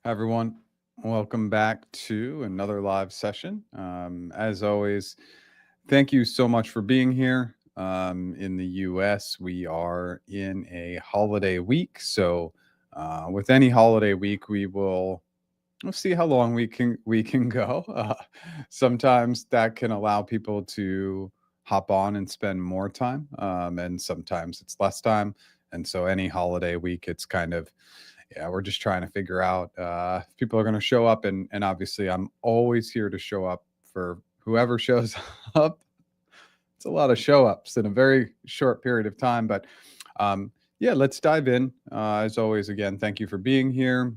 Hi, everyone. Welcome back to another live session. As always, thank you so much for being here. In the US, we are in a holiday week. So, with any holiday week, we'll see how long we can go. Sometimes that can allow people to hop on and spend more time, and sometimes it's less time. And so, any holiday week, it's kind of yeah, we're just trying to figure out if people are going to show up, and obviously, I'm always here to show up for whoever shows up. It's a lot of show ups in a very short period of time, but yeah, let's dive in. As always, again, thank you for being here.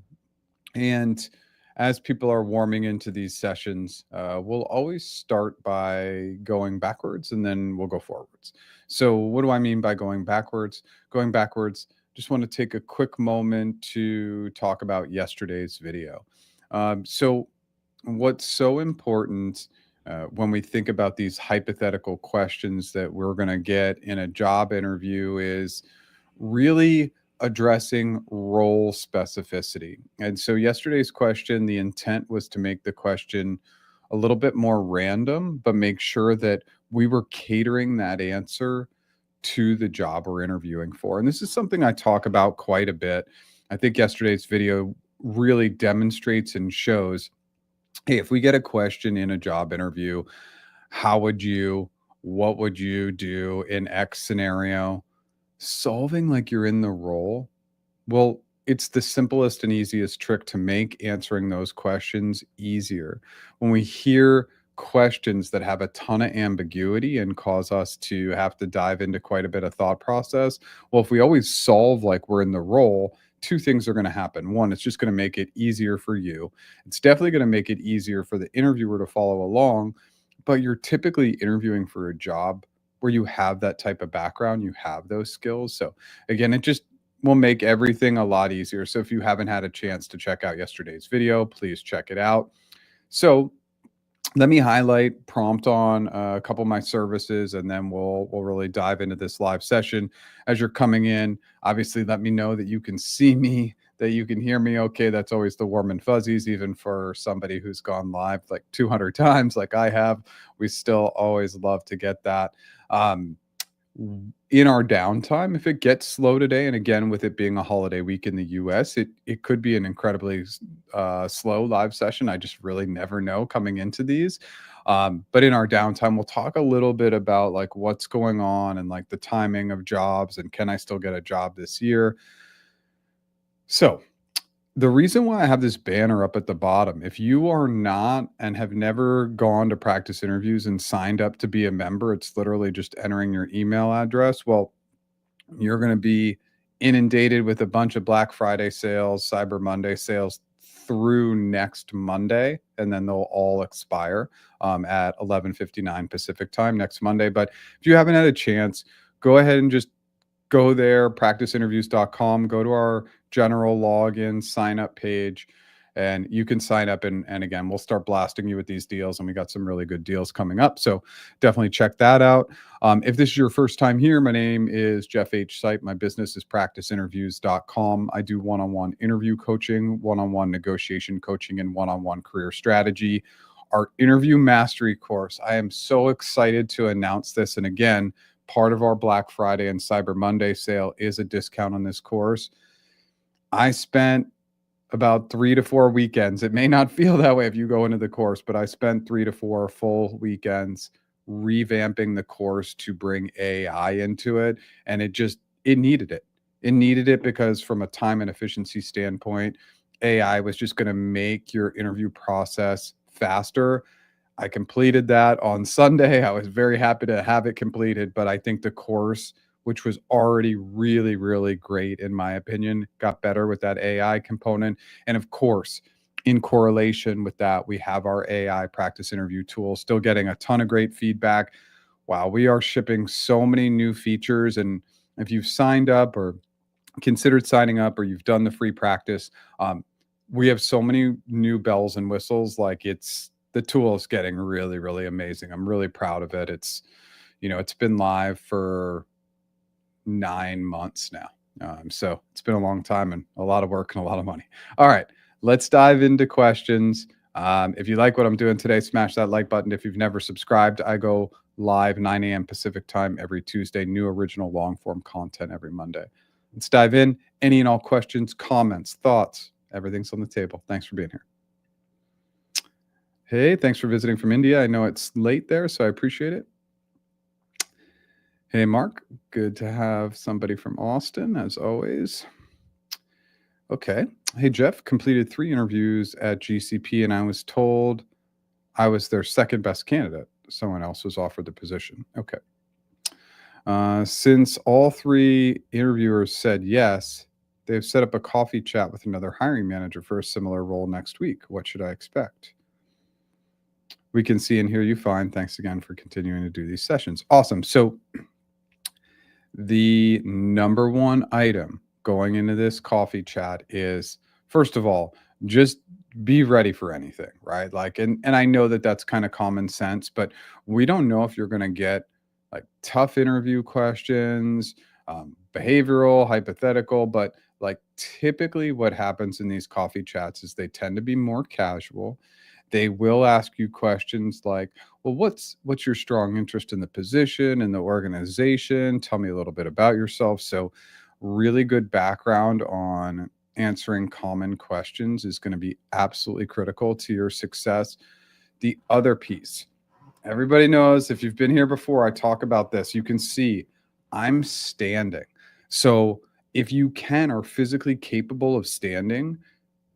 And as people are warming into these sessions, we'll always start by going backwards and then we'll go forwards. So, what do I mean by going backwards? Going backwards, just want to take a quick moment to talk about yesterday's video. So, what's so important when we think about these hypothetical questions that we're going to get in a job interview is really addressing role specificity. And so yesterday's question, the intent was to make the question a little bit more random, but make sure that we were catering that answer to the job we're interviewing for. And this is something I talk about quite a bit. I think yesterday's video really demonstrates and shows hey, if we get a question in a job interview, how would you, what would you do in X scenario? Solving like you're in the role, well, it's the simplest and easiest trick to make answering those questions easier. When we hear questions that have a ton of ambiguity and cause us to have to dive into quite a bit of thought process, well, if we always solve like we're in the role, two things are going to happen. One, it's just going to make it easier for you. It's definitely going to make it easier for the interviewer to follow along, but you're typically interviewing for a job where you have that type of background, you have those skills. So again, it just will make everything a lot easier. So if you haven't had a chance to check out yesterday's video, please check it out. So let me highlight prompt on a couple of my services and then we'll really dive into this live session. As you're coming in, obviously let me know that you can see me, that you can hear me okay. That's always the warm and fuzzies, even for somebody who's gone live like 200 times like I have. We still always love to get that. um, in our downtime, if it gets slow today, and again, with it being a holiday week in the US, it could be an incredibly slow live session. I just really never know coming into these. But in our downtime, we'll talk a little bit about like what's going on and like the timing of jobs and can I still get a job this year. So the reason why I have this banner up at the bottom, if you are not and have never gone to practice interviews and signed up to be a member, it's literally just entering your email address. Well, you're going to be inundated with a bunch of Black Friday sales, Cyber Monday sales through next Monday, and then they'll all expire at 11:59 Pacific time next Monday. But if you haven't had a chance, go ahead and just go there, practiceinterviews.com, go to our general login, sign up page, and you can sign up. And again, we'll start blasting you with these deals. And we got some really good deals coming up. So definitely check that out. If this is your first time here, my name is Jeff H. Sipe. My business is practiceinterviews.com. I do one-on-one interview coaching, one-on-one negotiation coaching, and one-on-one career strategy. Our interview mastery course, I am so excited to announce this. And again, part of our Black Friday and Cyber Monday sale is a discount on this course. I spent about 3 to 4 weekends. It may not feel that way if you go into the course, but I spent 3 to 4 full weekends revamping the course to bring AI into it. And it needed it. It needed it because from a time and efficiency standpoint, AI was just going to make your interview process faster. I completed that on Sunday. I was very happy to have it completed, but I think the course, which was already really, really great in my opinion, got better with that AI component. And of course, in correlation with that, we have our AI practice interview tool, still getting a ton of great feedback. Wow, we are shipping so many new features. And if you've signed up or considered signing up or you've done the free practice, we have so many new bells and whistles. Like the tool is getting really, really amazing. I'm really proud of it. It's been live for 9 months now. So it's been a long time and a lot of work and a lot of money. All right, let's dive into questions. If you like what I'm doing today, smash that like button. If you've never subscribed, I go live 9 a.m. Pacific time every Tuesday, new original long form content every Monday. Let's dive in. Any and all questions, comments, thoughts, everything's on the table. Thanks for being here. Hey, thanks for visiting from India. I know it's late there, so I appreciate it. Hey, Mark, good to have somebody from Austin, as always. Okay. Hey, Jeff, completed 3 interviews at GCP, and I was told I was their second best candidate. Someone else was offered the position. Okay. Since all 3 interviewers said yes, they've set up a coffee chat with another hiring manager for a similar role next week. What should I expect? We can see and hear you fine. Thanks again for continuing to do these sessions. Awesome. So the number one item going into this coffee chat is, first of all, just be ready for anything, right? Like, and I know that that's kind of common sense, but we don't know if you're going to get like tough interview questions, behavioral, hypothetical, but like typically what happens in these coffee chats is they tend to be more casual. They will ask you questions like, well, what's your strong interest in the position and the organization? Tell me a little bit about yourself. So really good background on answering common questions is going to be absolutely critical to your success. The other piece, everybody knows, if you've been here before, I talk about this. You can see I'm standing. So if you are physically capable of standing,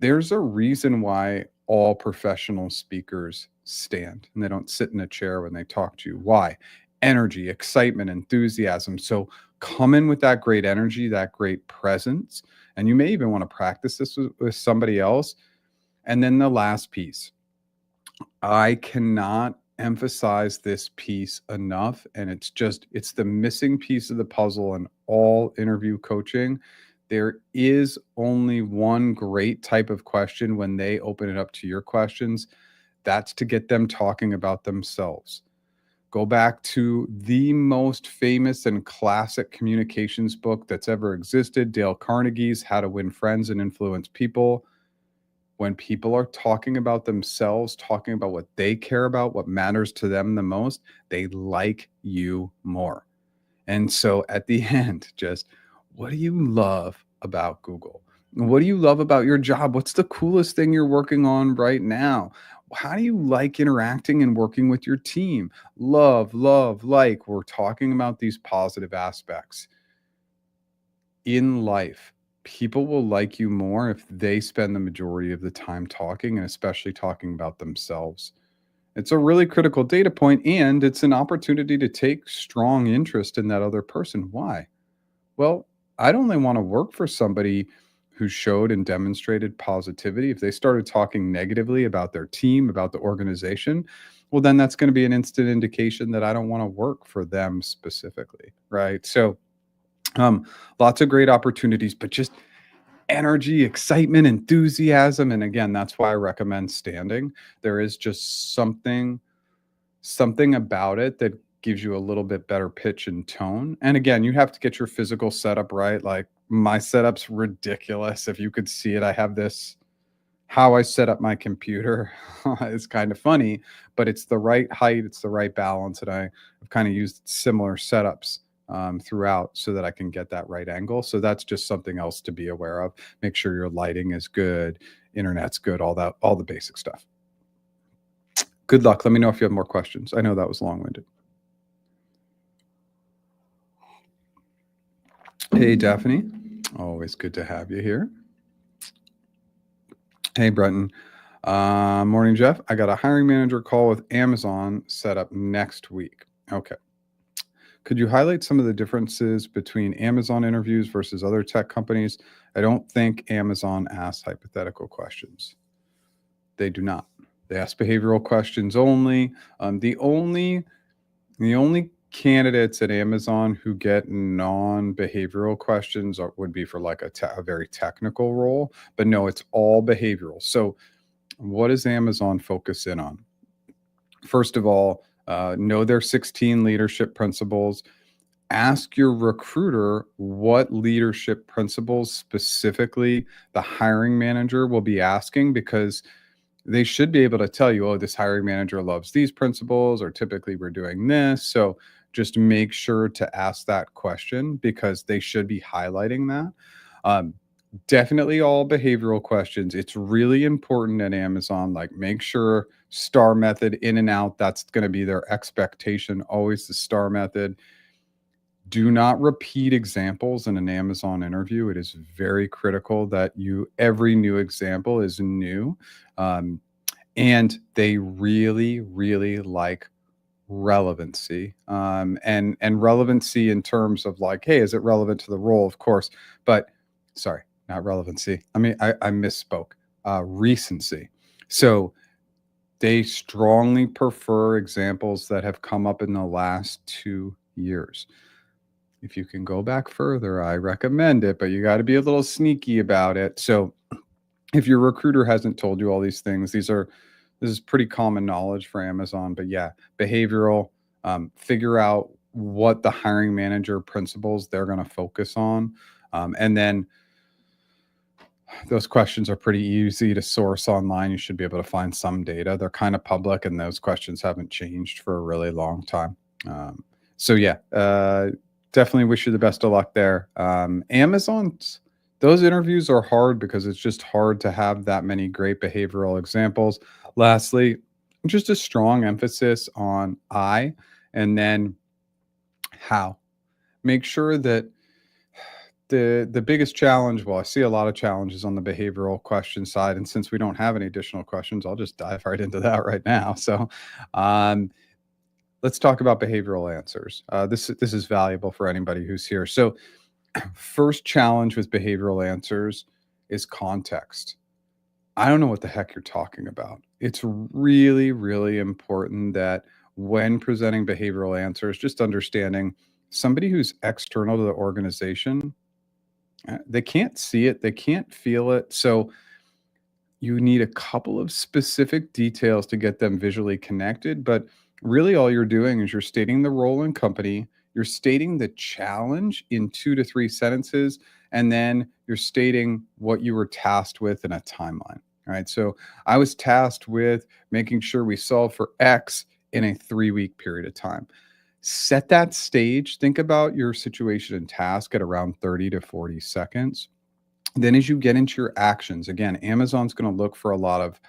there's a reason why all professional speakers stand and they don't sit in a chair when they talk to you. Why? Energy, excitement, enthusiasm. So come in with that great energy, that great presence. And you may even want to practice this with somebody else. And then the last piece, I cannot emphasize this piece enough. And it's the missing piece of the puzzle in all interview coaching. There is only one great type of question when they open it up to your questions. That's to get them talking about themselves. Go back to the most famous and classic communications book that's ever existed, Dale Carnegie's How to Win Friends and Influence People. When people are talking about themselves, talking about what they care about, what matters to them the most, they like you more. And so at the end, just what do you love about Google? What do you love about your job? What's the coolest thing you're working on right now? How do you like interacting and working with your team? Love, like. We're talking about these positive aspects. In life, people will like you more if they spend the majority of the time talking, and especially talking about themselves. It's a really critical data point, and it's an opportunity to take strong interest in that other person. Why? Well, I'd only want to work for somebody who showed and demonstrated positivity. If they started talking negatively about their team, about the organization, well, then that's going to be an instant indication that I don't want to work for them specifically, right? So, lots of great opportunities, but just energy, excitement, enthusiasm. And again, that's why I recommend standing. There is just something about it that gives you a little bit better pitch and tone. And again, you have to get your physical setup right. Like my setup's ridiculous. If you could see it, I have this, how I set up my computer is kind of funny, but it's the right height, it's the right balance. And I've kind of used similar setups throughout so that I can get that right angle. So that's just something else to be aware of. Make sure your lighting is good, internet's good, all the basic stuff. Good luck. Let me know if you have more questions. I know that was long-winded. Hey, Daphne. Always good to have you here. Hey, Brenton. Morning, Jeff. I got a hiring manager call with Amazon set up next week. Okay. Could you highlight some of the differences between Amazon interviews versus other tech companies? I don't think Amazon asks hypothetical questions. They do not. They ask behavioral questions only. The only candidates at Amazon who get non-behavioral questions would be for like a very technical role, but no, it's all behavioral. So what does Amazon focus in on? First of all, know their 16 leadership principles. ask your recruiter what leadership principles specifically the hiring manager will be asking, because they should be able to tell you, oh, this hiring manager loves these principles, or typically we're doing this. So just make sure to ask that question, because they should be highlighting that. Um, Definitely all behavioral questions. It's really important at Amazon. Like, make sure star method in and out. That's going to be their expectation. Always the star method. Do not repeat examples in an Amazon interview. It is very critical that every new example is new. Um, and they really, really like relevancy, and relevancy in terms of like, hey, is it relevant to the role? Of course, but sorry, not relevancy. I mean, I misspoke. Recency. So they strongly prefer examples that have come up in the last 2 years. If you can go back further, I recommend it, but you got to be a little sneaky about it. So if your recruiter hasn't told you all these things, this is pretty common knowledge for Amazon. But yeah, behavioral, figure out what the hiring manager principles they're going to focus on. And then those questions are pretty easy to source online. You should be able to find some data. They're kind of public, and those questions haven't changed for a really long time. So yeah, definitely wish you the best of luck there. Amazon's those interviews are hard because it's just hard to have that many great behavioral examples. Lastly, just a strong emphasis on I, and then how. Make sure that the biggest challenge, well, I see a lot of challenges on the behavioral question side, and since we don't have any additional questions, I'll just dive right into that right now. So, um, let's talk about behavioral answers. This is valuable for anybody who's here. So, first challenge with behavioral answers is context. I don't know what the heck you're talking about. It's really, really important that when presenting behavioral answers, just understanding somebody who's external to the organization, they can't see it, they can't feel it. So you need a couple of specific details to get them visually connected. But really, all you're doing is you're stating the role and company, you're stating the challenge in 2 to 3 sentences, and then you're stating what you were tasked with in a timeline. All right. So I was tasked with making sure we solve for X in a 3 week period of time. Set that stage. Think about your situation and task at around 30 to 40 seconds. Then, as you get into your actions, again, Amazon's going to look for a lot of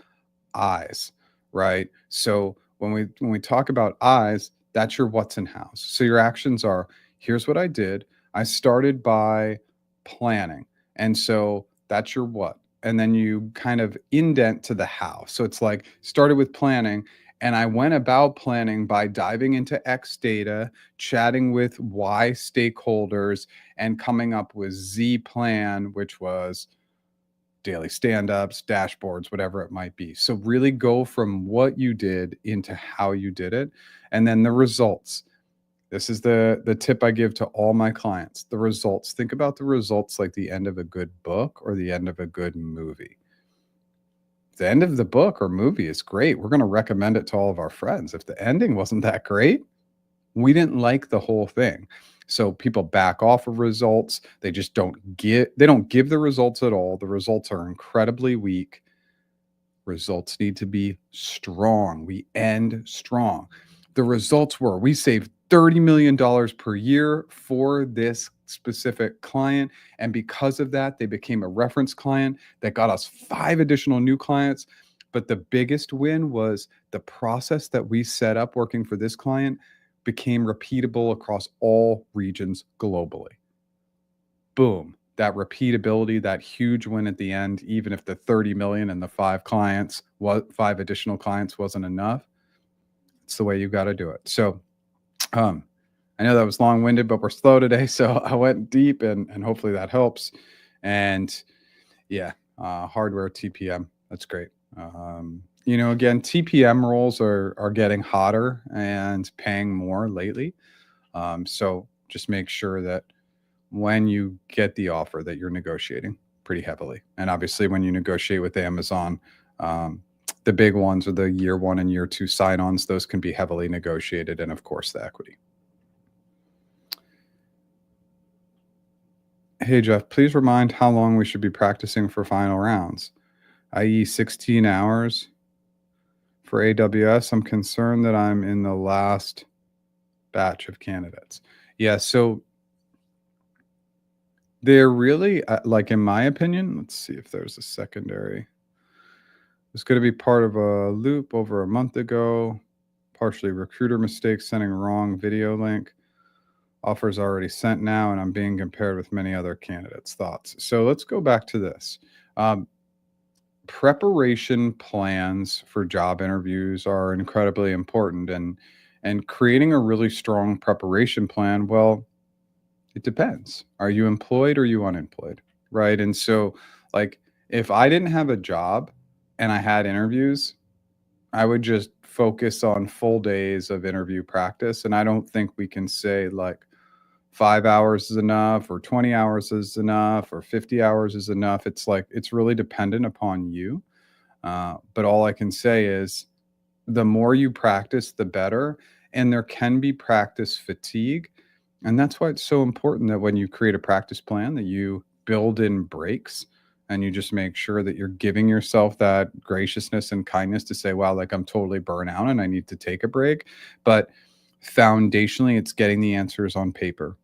eyes, right? So when we talk about eyes, that's your what's in house. So your actions are, here's what I did. I started by planning. And so that's your what. And then you kind of indent to the how. So it's like, started with planning, and I went about planning by diving into X data, chatting with Y stakeholders, and coming up with Z plan, which was daily stand-ups, dashboards, whatever it might be. So really go from what you did into how you did it, and then the results. This is the tip I give to all my clients. The results. Think about the results like the end of a good book or the end of a good movie. The end of the book or movie is great. We're going to recommend it to all of our friends. If the ending wasn't that great, we didn't like the whole thing. So people back off of results. They just don't give the results at all. The results are incredibly weak. Results need to be strong. We end strong. The results were, we saved $30 million per year for this specific client. And because of that, they became a reference client that got us 5 additional new clients. But the biggest win was the process that we set up working for this client became repeatable across all regions globally. Boom. That repeatability, that huge win at the end, even if the 30 million and the 5 additional clients wasn't enough, it's the way you got to do it. So, I know that was long-winded, but we're slow today, so I went deep, and hopefully that helps. And yeah, hardware TPM, that's great. Again, TPM roles are getting hotter and paying more lately. So just make sure that when you get the offer that you're negotiating pretty heavily. And obviously when you negotiate with Amazon, the big ones are the year 1 and year 2 sign-ons. Those can be heavily negotiated, and of course the equity. Hey, Jeff, please remind how long we should be practicing for final rounds, i.e., 16 hours for AWS. I'm concerned that I'm in the last batch of candidates. Yeah, so they're really, like, in my opinion, let's see if there's a secondary. It's going to be part of a loop over a month ago. Partially recruiter mistake, sending wrong video link. Offers already sent now, and I'm being compared with many other candidates. Thoughts? So let's go back to this. Preparation plans for job interviews are incredibly important, and creating a really strong preparation plan, well, it depends. Are you employed or are you unemployed? Right? And so, like, if I didn't have a job and I had interviews, I would just focus on full days of interview practice. And I don't think we can say like 5 hours is enough or 20 hours is enough or 50 hours is enough. It's like, it's really dependent upon you. But all I can say is the more you practice, the better. And there can be practice fatigue. And that's why it's so important that when you create a practice plan, that you build in breaks and you just make sure that you're giving yourself that graciousness and kindness to say, wow, like I'm totally burnt out and I need to take a break. But foundationally, it's getting the answers on paper.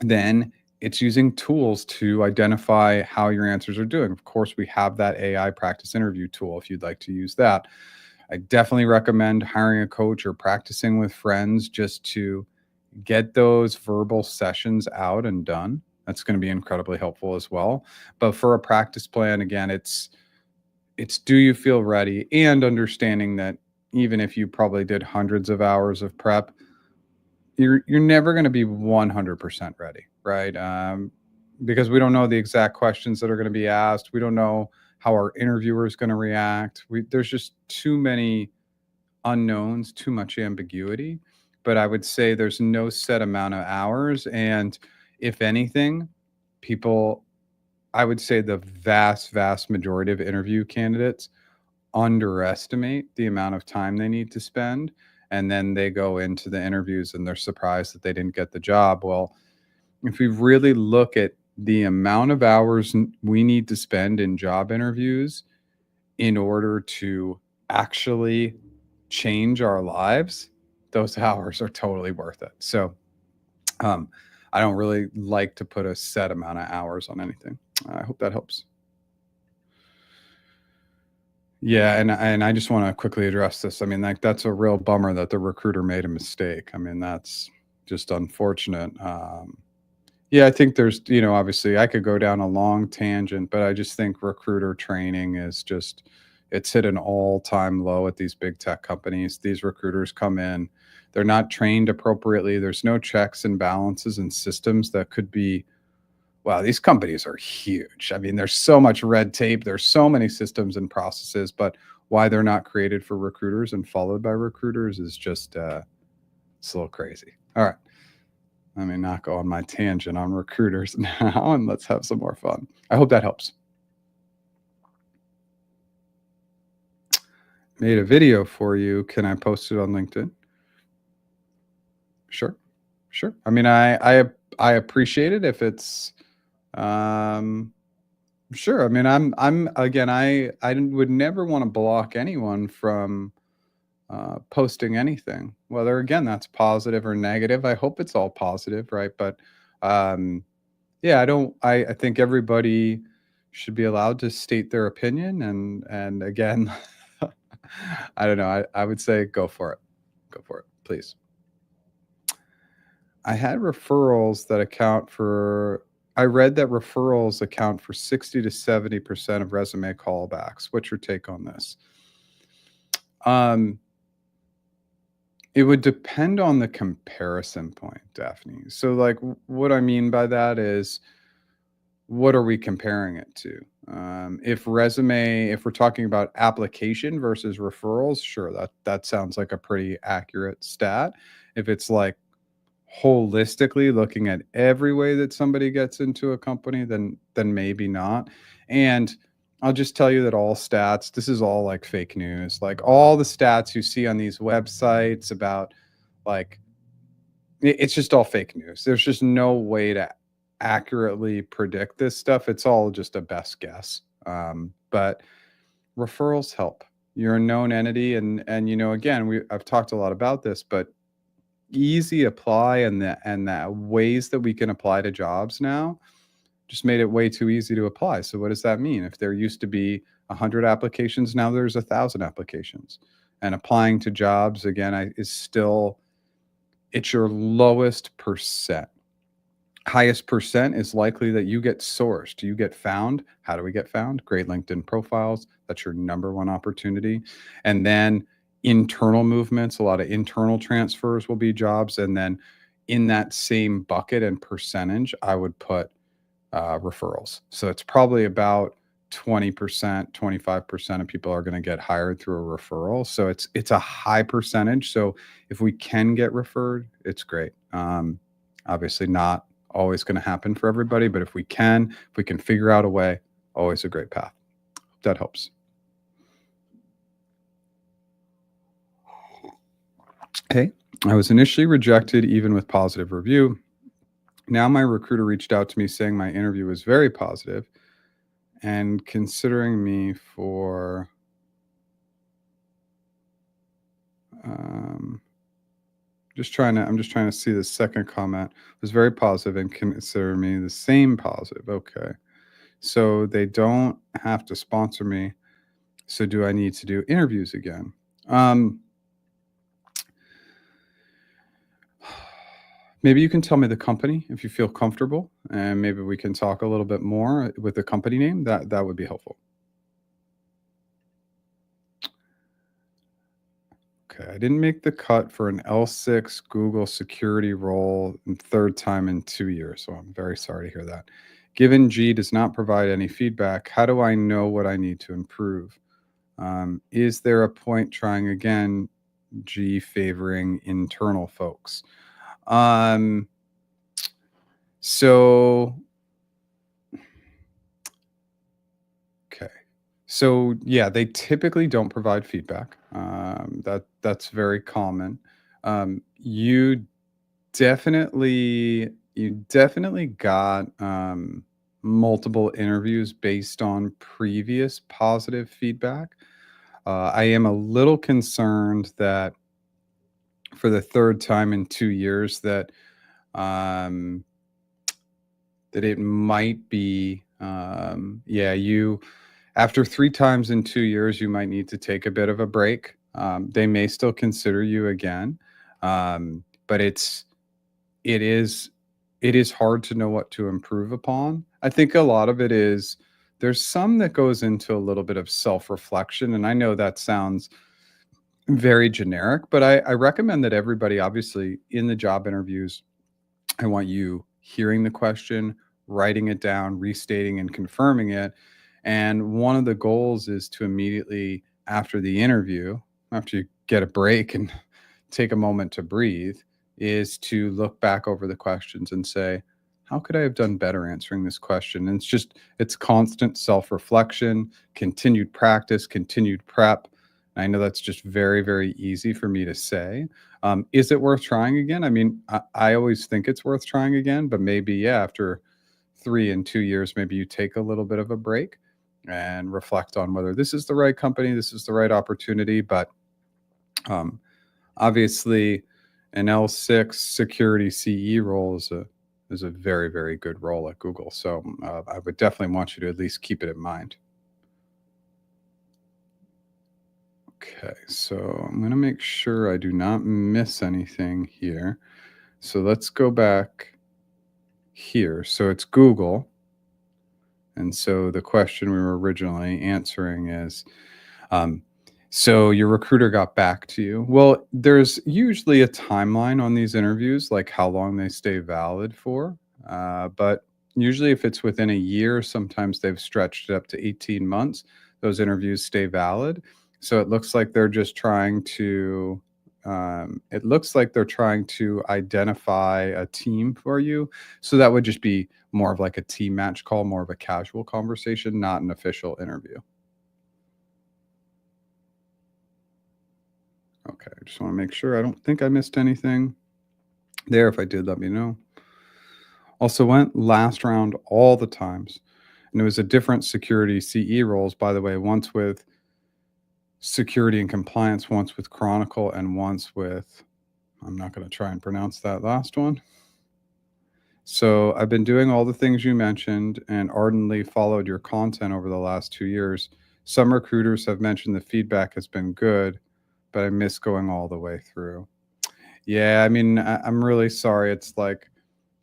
Then it's using tools to identify how your answers are doing. Of course, we have that AI practice interview tool if you'd like to use that. I definitely recommend hiring a coach or practicing with friends just to get those verbal sessions out and done. That's going to be incredibly helpful as well. But for a practice plan, again, it's do you feel ready, and understanding that even if you probably did hundreds of hours of prep, you're never going to be 100% ready, right? Because we don't know the exact questions that are going to be asked. We don't know how our interviewer is going to react. There's just too many unknowns, too much ambiguity. But I would say there's no set amount of hours. And if anything, people, I would say the vast majority of interview candidates underestimate the amount of time they need to spend. And then they go into the interviews and they're surprised that they didn't get the job. Well, if we really look at the amount of hours we need to spend in job interviews in order to actually change our lives, those hours are totally worth it. So I don't really like to put a set amount of hours on anything. I hope that helps. Yeah, and I just want to quickly address this. I mean, like that's a real bummer that the recruiter made a mistake. I mean, that's just unfortunate. Yeah, I think there's, obviously I could go down a long tangent, but I just think recruiter training is just, it's hit an all-time low at these big tech companies. These recruiters come in, they're not trained appropriately. There's no checks and balances and systems that could be, wow, these companies are huge. I mean, there's so much red tape, there's so many systems and processes, but why they're not created for recruiters and followed by recruiters is just it's a little crazy. All right. Let me not go on my tangent on recruiters now, and let's have some more fun. I hope that helps. Made a video for you. Can I post it on LinkedIn? Sure. Sure. I mean, I appreciate it if it's sure. I mean, I'm again, I would never want to block anyone from posting anything, whether again that's positive or negative. I hope it's all positive, right? But yeah, I think everybody should be allowed to state their opinion, and again, I don't know. I would say go for it, please. I had referrals that account for. I read that referrals account for 60 to 70% of resume callbacks. What's your take on this? Um, It would depend on the comparison point, Daphne. So, like, what I mean by that is, what are we comparing it to? If we're talking about application versus referrals, sure, that sounds like a pretty accurate stat. If it's like holistically looking at every way that somebody gets into a company, then maybe not. And I'll just tell you that all stats, this is all like fake news. Like all the stats you see on these websites about like it's just all fake news. There's just no way to accurately predict this stuff. It's all just a best guess. But referrals help. You're a known entity, and again, I've talked a lot about this, but easy apply and the ways that we can apply to jobs now just made it way too easy to apply. So what does that mean? If there used to be 100 applications, now there's 1,000 applications. And applying to jobs again is still, it's your lowest percent. Highest percent is likely that you get sourced, you get found. How do we get found? Great LinkedIn profiles. That's your number one opportunity. And then internal movements, a lot of internal transfers will be jobs. And then in that same bucket and percentage, I would put referrals. So it's probably about 20%, 25% of people are going to get hired through a referral. So it's a high percentage. So if we can get referred, it's great. Obviously not always going to happen for everybody, but if we can figure out a way, always a great path. That helps. Hey, I was initially rejected even with positive review. Now my recruiter reached out to me saying my interview was very positive and considering me for I'm just trying to see the second comment. It was very positive and consider me the same positive. Okay. So they don't have to sponsor me. So do I need to do interviews again? Maybe you can tell me the company if you feel comfortable, and maybe we can talk a little bit more with the company name. That would be helpful. Okay, I didn't make the cut for an L6 Google security role third time in 2 years, so I'm very sorry to hear that. Given G does not provide any feedback, how do I know what I need to improve? Is there a point trying again, G favoring internal folks? Um, so okay. So yeah, they typically don't provide feedback. That's very common. You definitely got multiple interviews based on previous positive feedback. I am a little concerned that for the third time in 2 years um, that it might be yeah, you after 3 times in 2 years, you might need to take a bit of a break. They may still consider you again, but it is hard to know what to improve upon. I think a lot of it is there's some that goes into a little bit of self-reflection, and I know that sounds very generic, but I recommend that everybody, obviously, in the job interviews, I want you hearing the question, writing it down, restating and confirming it. And one of the goals is to immediately after the interview, after you get a break and take a moment to breathe, is to look back over the questions and say, how could I have done better answering this question? And it's constant self reflection, continued practice, continued prep. I know that's just very, very easy for me to say. Is it worth trying again? I mean, I always think it's worth trying again, but maybe, yeah, after 3 and 2 years, maybe you take a little bit of a break and reflect on whether this is the right company, this is the right opportunity. But um, obviously, an L6 security CE role is a very, very good role at Google. So I would definitely want you to at least keep it in mind. Okay, so I'm going to make sure I do not miss anything here. So let's go back here. So it's Google. And so the question we were originally answering is so your recruiter got back to you. Well, there's usually a timeline on these interviews, like how long they stay valid for. But usually, if it's within a year, sometimes they've stretched it up to 18 months. Those interviews stay valid. So it looks like they're just trying to. It looks like they're trying to identify a team for you. So that would just be more of like a team match call, more of a casual conversation, not an official interview. Okay, I just want to make sure. I don't think I missed anything there. If I did, let me know. Also went last round all the times. And it was a different security CE roles, by the way, once with security and compliance, once with Chronicle, and once with, I'm not going to try and pronounce that last one. So I've been doing all the things you mentioned and ardently followed your content over the last 2 years. Some recruiters have mentioned the feedback has been good, but I miss going all the way through. Yeah, I mean, I'm really sorry. It's like,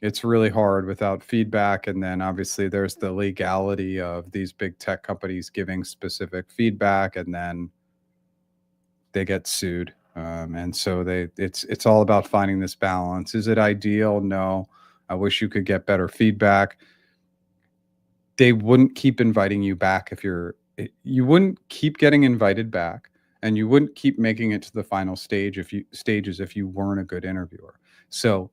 it's really hard without feedback. And then obviously there's the legality of these big tech companies giving specific feedback, and then they get sued. And so it's all about finding this balance. Is it ideal? No. I wish you could get better feedback. They wouldn't keep inviting you back if you wouldn't keep getting invited back, and you wouldn't keep making it to the final stages if you weren't a good interviewer. So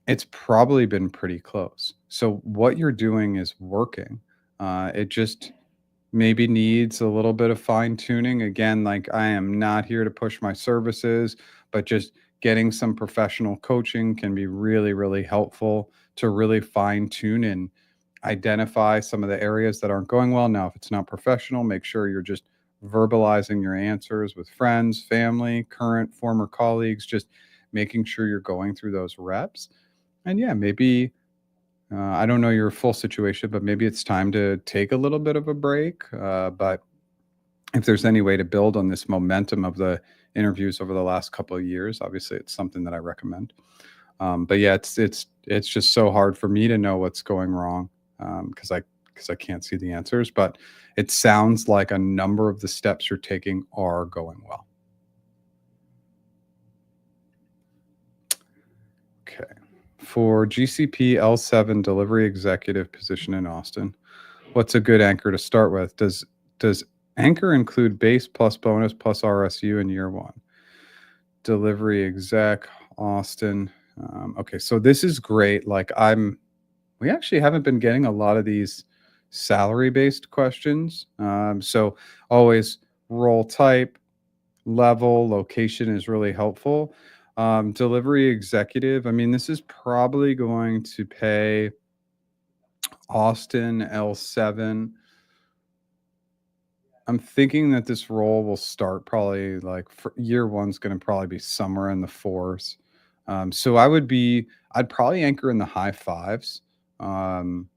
it's probably been pretty close. So what you're doing is working. It just maybe needs a little bit of fine tuning. Again, like, I am not here to push my services, but just getting some professional coaching can be really, really helpful to really fine tune and identify some of the areas that aren't going well. Now, if it's not professional, make sure you're just verbalizing your answers with friends, family, current, former colleagues, just making sure you're going through those reps. And yeah, maybe I don't know your full situation, but maybe it's time to take a little bit of a break. But if there's any way to build on this momentum of the interviews over the last couple of years, obviously it's something that I recommend. But yeah, it's just so hard for me to know what's going wrong, because I can't see the answers. But it sounds like a number of the steps you're taking are going well. Okay. For GCP L7 delivery executive position in Austin, what's a good anchor to start with? Does anchor include base plus bonus plus RSU in year one? Delivery exec, Austin. Okay, so this is great. Like, we actually haven't been getting a lot of these salary based questions. So always role type, level, location is really helpful. Delivery executive, I mean, this is probably going to pay Austin L7. I'm thinking that this role will start probably like for year one's going to probably be somewhere in the fours. So I'd probably anchor in the high fives. Um,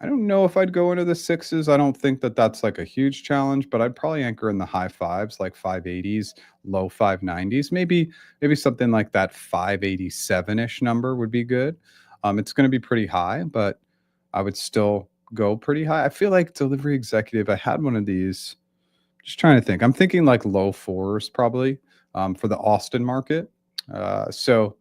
I don't know if I'd go into the sixes. I don't think that that's like a huge challenge, but I'd probably anchor in the high fives, like 580s, low 590s. Maybe something like that 587-ish number would be good. It's going to be pretty high, but I would still go pretty high. I feel like delivery executive, I had one of these. Just trying to think. I'm thinking like low fours probably, for the Austin market. So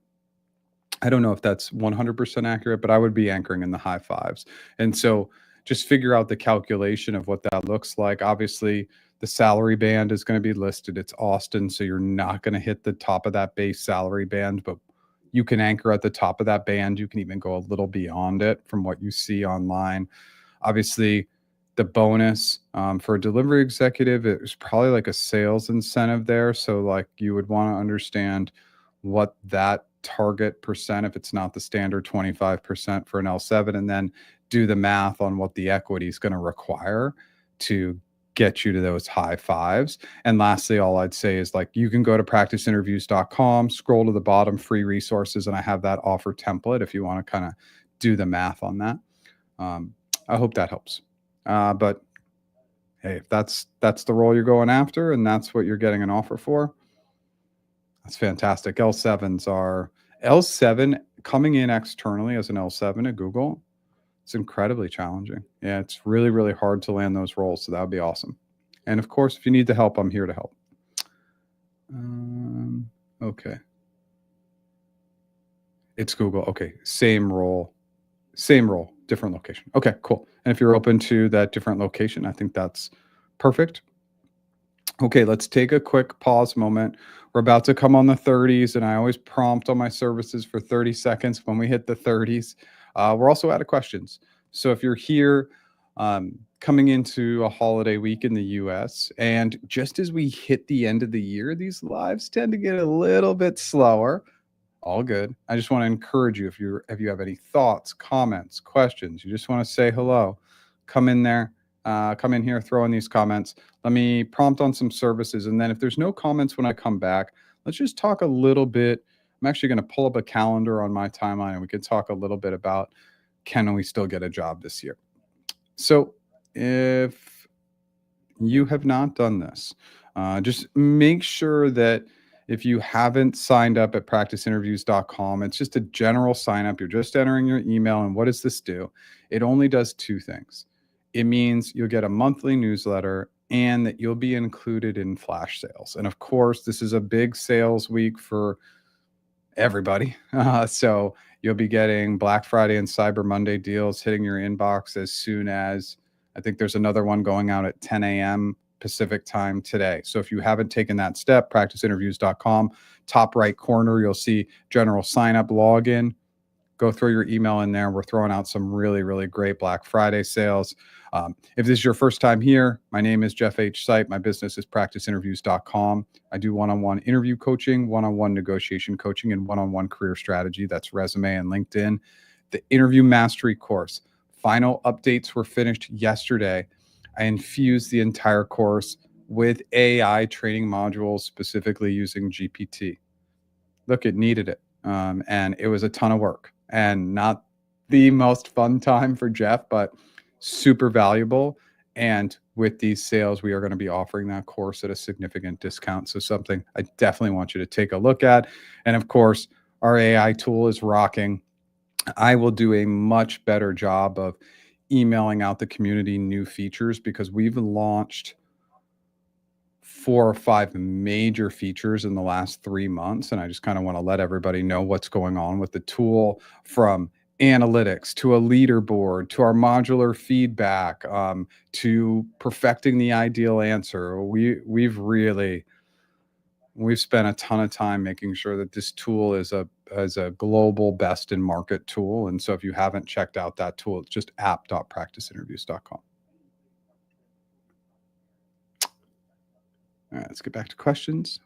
I don't know if that's 100% accurate, but I would be anchoring in the high fives. And so just figure out the calculation of what that looks like. Obviously, the salary band is going to be listed. It's Austin, so you're not going to hit the top of that base salary band, but you can anchor at the top of that band. You can even go a little beyond it from what you see online. Obviously, the bonus, for a delivery executive, it was probably like a sales incentive there. So, like, you would want to understand what that target percent, if it's not the standard 25% for an L7, and then do the math on what the equity is going to require to get you to those high fives. And lastly, all I'd say is, like, you can go to practiceinterviews.com, scroll to the bottom, free resources, and I have that offer template if you want to kind of do the math on that. I hope that helps. But hey, if that's the role you're going after and that's what you're getting an offer for, that's fantastic. L7 coming in externally as an L7 at Google. It's incredibly challenging. Yeah, it's really, really hard to land those roles. So that would be awesome. And of course, if you need the help, I'm here to help. Okay. It's Google. Okay. Same role, different location. Okay, cool. And if you're open to that different location, I think that's perfect. Okay, let's take a quick pause moment. We're about to come on the 30s, and I always prompt on my services for 30 seconds when we hit the 30s. We're also out of questions. So if you're here, coming into a holiday week in the US, and just as we hit the end of the year, these lives tend to get a little bit slower. All good. I just want to encourage you, if you have any thoughts, comments, questions, you just want to say hello, come in there, come in here, throw in these comments. Let me prompt on some services, and then if there's no comments when I come back, let's just talk a little bit. I'm actually going to pull up a calendar on my timeline, and we can talk a little bit about, can we still get a job this year? So if you have not done this, just make sure that if you haven't signed up at practiceinterviews.com, it's just a general sign up. You're just entering your email. And what does this do? It only does two things. It means you'll get a monthly newsletter and that you'll be included in flash sales. And of course, this is a big sales week for everybody. So you'll be getting Black Friday and Cyber Monday deals hitting your inbox as soon as, I think there's another one going out at 10 a.m. Pacific time today. So if you haven't taken that step, practiceinterviews.com, top right corner, you'll see general sign up login. Go throw your email in there. We're throwing out some really, really great Black Friday sales. If this is your first time here, my name is Jeff H. Sipe. My business is practiceinterviews.com. I do one-on-one interview coaching, one-on-one negotiation coaching, and one-on-one career strategy. That's resume and LinkedIn. The interview mastery course. Final updates were finished yesterday. I infused the entire course with AI training modules, specifically using GPT. Look, it needed it. And it was a ton of work and not the most fun time for Jeff, but super valuable. And with these sales, we are going to be offering that course at a significant discount. So something I definitely want you to take a look at. And of course, our AI tool is rocking. I will do a much better job of emailing out the community new features because we've launched 4 or 5 major features in the last 3 months. And I just kind of want to let everybody know what's going on with the tool, from analytics to a leaderboard to our modular feedback, to perfecting the ideal answer. We've spent a ton of time making sure that this tool is a global best in market tool. And so if you haven't checked out that tool, it's just app.practiceinterviews.com. All right, let's get back to questions.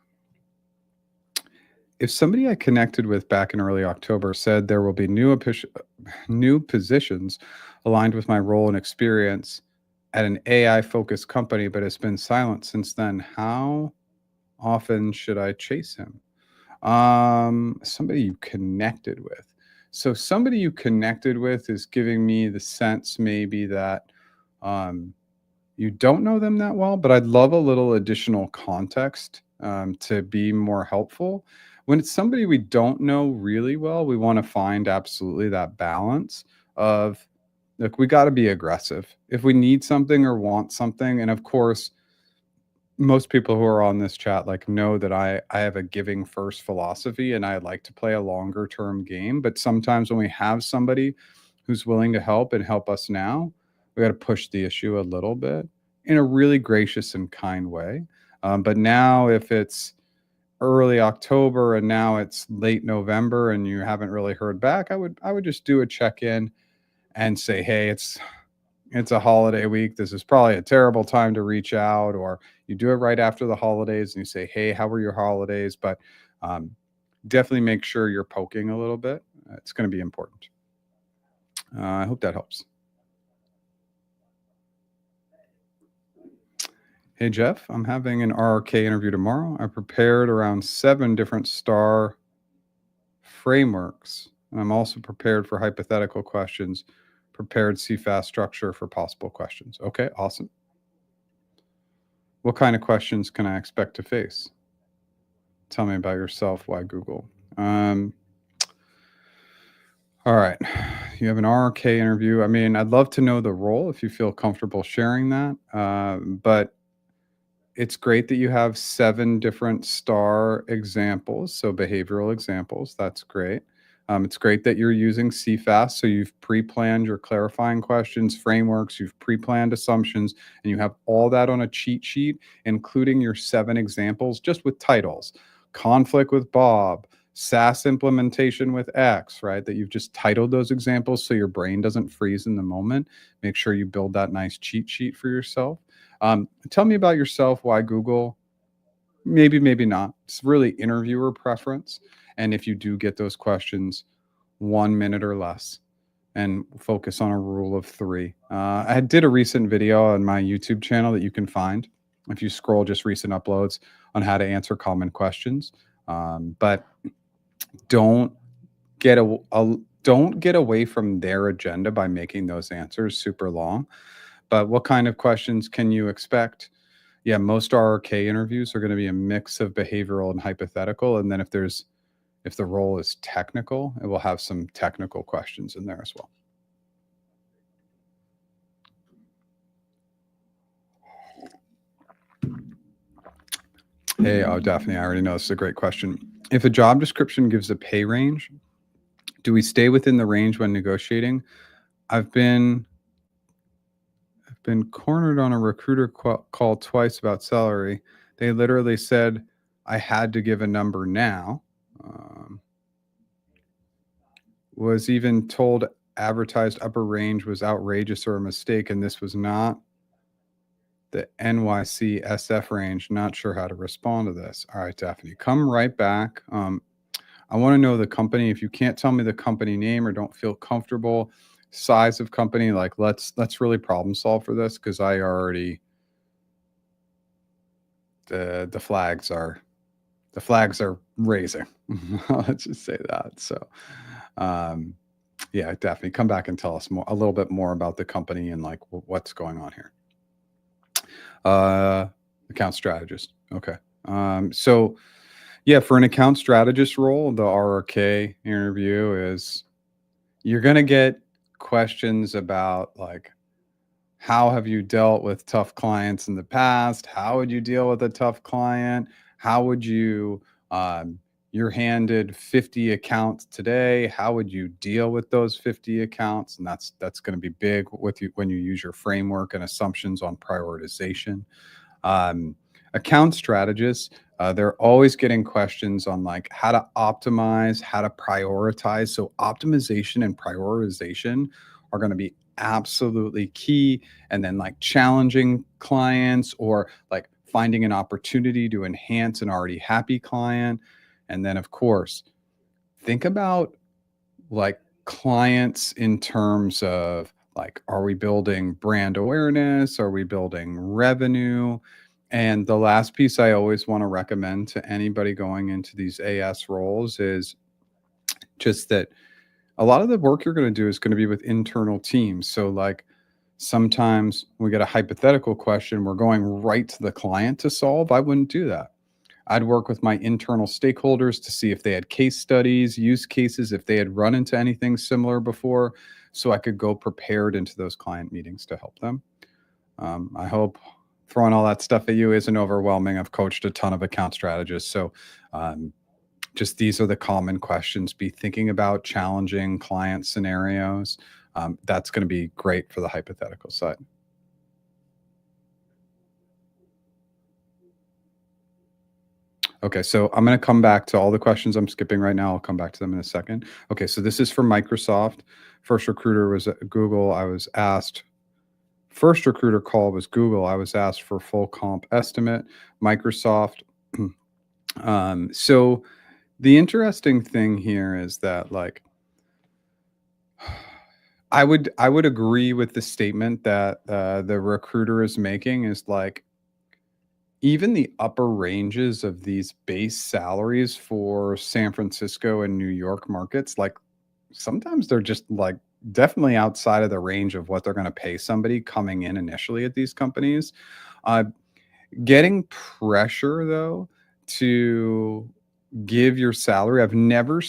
If somebody I connected with back in early October said there will be new positions aligned with my role and experience at an AI-focused company, but has been silent since then, how often should I chase him? Somebody you connected with. So somebody you connected with is giving me the sense maybe that you don't know them that well, but I'd love a little additional context to be more helpful. When it's somebody we don't know really well, we want to find absolutely that balance of, look, we got to be aggressive if we need something or want something. And of course, most people who are on this chat like know that I have a giving first philosophy and I like to play a longer term game. But sometimes when we have somebody who's willing to help and help us now, we got to push the issue a little bit in a really gracious and kind way. But now if it's early October and now it's late November and you haven't really heard back, I would just do a check-in and say, hey, it's a holiday week. This is probably a terrible time to reach out. Or you do it right after the holidays and you say, hey, how were your holidays? But definitely make sure you're poking a little bit. It's going to be important. I hope that helps. Hey, Jeff, I'm having an RRK interview tomorrow. I prepared around 7 different STAR frameworks. And I'm also prepared for hypothetical questions, prepared CFAS structure for possible questions. Okay, awesome. What kind of questions can I expect to face? Tell me about yourself. Why Google? All right. You have an RRK interview. I mean, I'd love to know the role if you feel comfortable sharing that. But it's great that you have 7 different STAR examples, so behavioral examples. That's great. It's great that you're using CFAS, so you've pre-planned your clarifying questions, frameworks, you've pre-planned assumptions, and you have all that on a cheat sheet, including your 7 examples, just with titles. Conflict with Bob, SaaS implementation with X, right? That you've just titled those examples so your brain doesn't freeze in the moment. Make sure you build that nice cheat sheet for yourself. Tell me about yourself. Why Google? Maybe, maybe not. It's really interviewer preference. And if you do get those questions, 1 minute or less, and focus on a rule of three. I did a recent video on my YouTube channel that you can find if you scroll just recent uploads on how to answer common questions. But don't don't get away from their agenda by making those answers super long. But what kind of questions can you expect? Yeah, most RRK interviews are going to be a mix of behavioral and hypothetical. And then if the role is technical, it will have some technical questions in there as well. Hey, oh, Daphne, I already know this is a great question. If a job description gives a pay range, do we stay within the range when negotiating? I've been cornered on a recruiter call twice about salary. They literally said I had to give a number now. Was even told advertised upper range was outrageous or a mistake, and this was not the NYC SF range. Not sure how to respond to this. All right, Daphne, come right back. I want to know the company. If you can't tell me the company name or don't feel comfortable, size of company, like let's really problem solve for this, because I already the flags are raising. Let's just say that. So yeah, definitely come back and tell us a little bit more about the company and like what's going on here. Account strategist. Okay. So yeah, for an account strategist role, the RRK interview is you're going to get questions about like, how have you dealt with tough clients in the past? How would you deal with a tough client? How would you, you're handed 50 accounts today. How would you deal with those 50 accounts? And that's going to be big with you when you use your framework and assumptions on prioritization. Account strategists, they're always getting questions on like how to optimize, how to prioritize. So optimization and prioritization are going to be absolutely key. And then like challenging clients or like finding an opportunity to enhance an already happy client. And then of course, think about like clients in terms of like, are we building brand awareness? Are we building revenue? And the last piece I always want to recommend to anybody going into these AS roles is just that a lot of the work you're going to do is going to be with internal teams. So like sometimes we get a hypothetical question, we're going right to the client to solve. I wouldn't do that. I'd work with my internal stakeholders to see if they had case studies, use cases, if they had run into anything similar before, so I could go prepared into those client meetings to help them. I hope throwing all that stuff at you isn't overwhelming. I've coached a ton of account strategists. So just these are the common questions. Be thinking about challenging client scenarios. That's going to be great for the hypothetical side. Okay, so I'm going to come back to all the questions I'm skipping right now. I'll come back to them in a second. Okay, so this is from Microsoft. First recruiter was at Google. I was asked, first recruiter call was Google. I was asked for full comp estimate. Microsoft. So the interesting thing here is that like, I would agree with the statement that the recruiter is making is like, even the upper ranges of these base salaries for San Francisco and New York markets, like sometimes they're just like definitely outside of the range of what they're going to pay somebody coming in initially at these companies. Getting pressure though to give your salary, I've never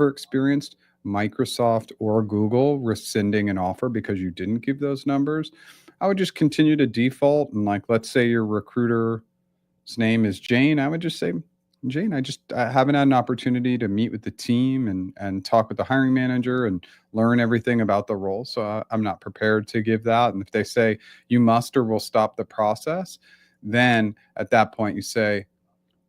experienced Microsoft or Google rescinding an offer because you didn't give those numbers. I would just continue to default and like, let's say your recruiter's name is Jane. I would just say, Jane, I haven't had an opportunity to meet with the team and talk with the hiring manager and learn everything about the role. So I'm not prepared to give that. And if they say you must or will stop the process, then at that point you say,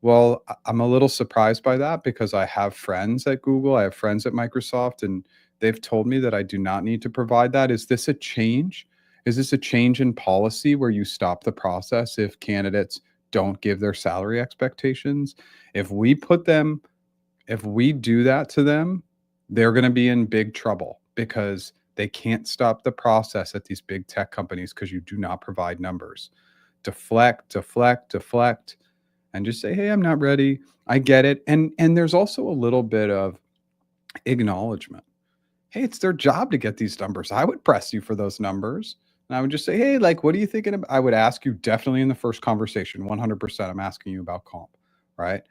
well, I'm a little surprised by that because I have friends at Google, I have friends at Microsoft, and they've told me that I do not need to provide that. Is this a change? Is this a change in policy where you stop the process if candidates don't give their salary expectations? If we put them If we do that to them, they're going to be in big trouble because they can't stop the process at these big tech companies because you do not provide numbers. Deflect, deflect, deflect, and just say, "Hey, I'm not ready. I get it." And there's also a little bit of acknowledgement. Hey, it's their job to get these numbers. I would press you for those numbers. And I would just say, "Hey, like, what are you thinking about?" I would ask you definitely in the first conversation, 100%. I'm asking you about comp, right?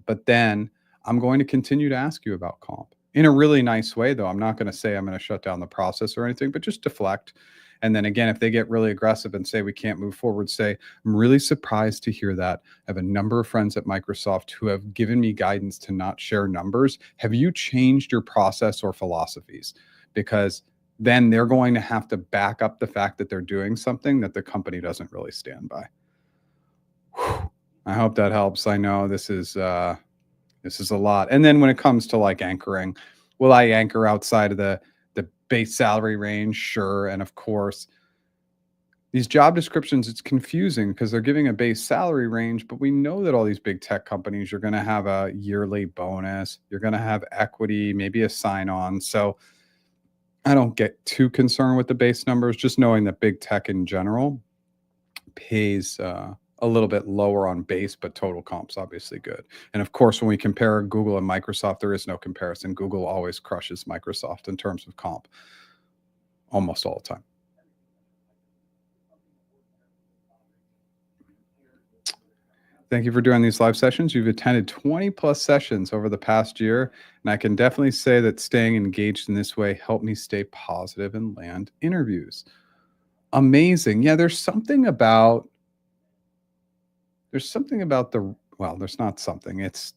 But then I'm going to continue to ask you about comp in a really nice way, though. I'm not going to say I'm going to shut down the process or anything, but just deflect. And then again, if they get really aggressive and say we can't move forward, say, "I'm really surprised to hear that. I have a number of friends at Microsoft who have given me guidance to not share numbers. Have you changed your process or philosophies?" Because then they're going to have to back up the fact that they're doing something that the company doesn't really stand by. Whew. I hope that helps. I know this is a lot. And then when it comes to like anchoring, will I anchor outside of the base salary range? Sure. And of course, these job descriptions, it's confusing because they're giving a base salary range, but we know that all these big tech companies, you're going to have a yearly bonus, you're going to have equity, maybe a sign on. So I don't get too concerned with the base numbers, just knowing that big tech in general pays a little bit lower on base, but total comp's obviously good. And of course, when we compare Google and Microsoft, there is no comparison. Google always crushes Microsoft in terms of comp almost all the time. Thank you for doing these live sessions. You've attended 20 plus sessions over the past year, and I can definitely say that staying engaged in this way helped me stay positive and land interviews. Amazing. Yeah, there's something about the well, there's not something. It's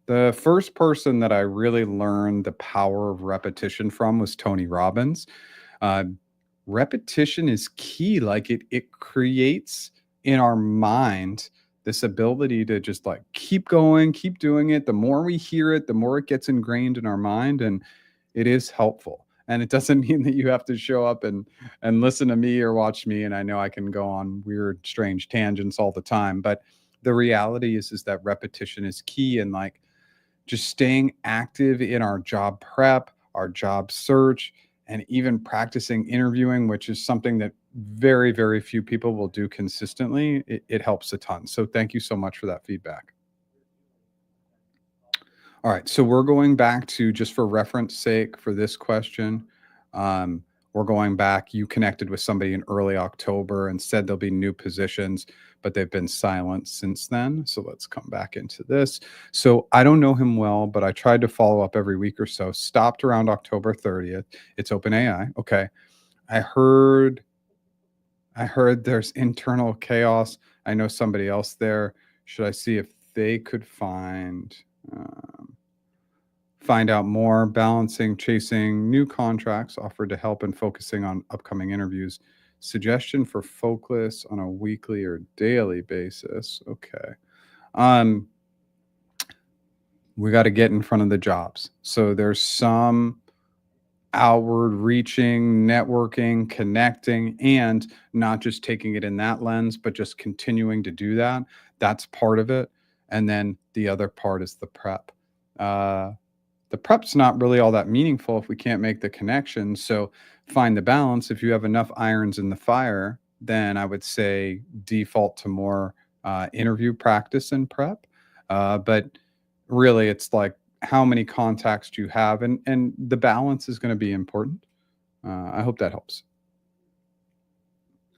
the first person that I really learned the power of repetition from was Tony Robbins. Uh, Repetition is key. Like it creates in our mind this ability to just like keep going, keep doing it. The more we hear it, the more it gets ingrained in our mind, and it is helpful. And it doesn't mean that you have to show up and listen to me or watch me. And I know I can go on weird, strange tangents all the time, but the reality is that repetition is key. And like just staying active in our job prep, our job search, and even practicing interviewing, which is something that very, very few people will do consistently, it helps a ton. So thank you so much for that feedback. All right, so we're going back to just for reference sake for this question. Um, we're going back. You connected with somebody in early October and said there'll be new positions, but they've been silent since then. So let's come back into this. So I don't know him well, but I tried to follow up every week or so. Stopped around October 30th. It's OpenAI. Okay. I heard I heard there's internal chaos. I know somebody else there. Should I see if they could um, find out more, balancing, chasing new contracts offered to help and focusing on upcoming interviews. Suggestion for focus on a weekly or daily basis. Okay. Um, we got to get in front of the jobs. So there's some outward reaching, networking, connecting, and not just taking it in that lens, but just continuing to do that. That's part of it. And then the other part is the prep. Uh, the prep's not really all that meaningful if we can't make the connection. So find the balance. If you have enough irons in the fire, then I would say default to more interview practice and prep. But really, it's like how many contacts do you have, and the balance is going to be important. I hope that helps.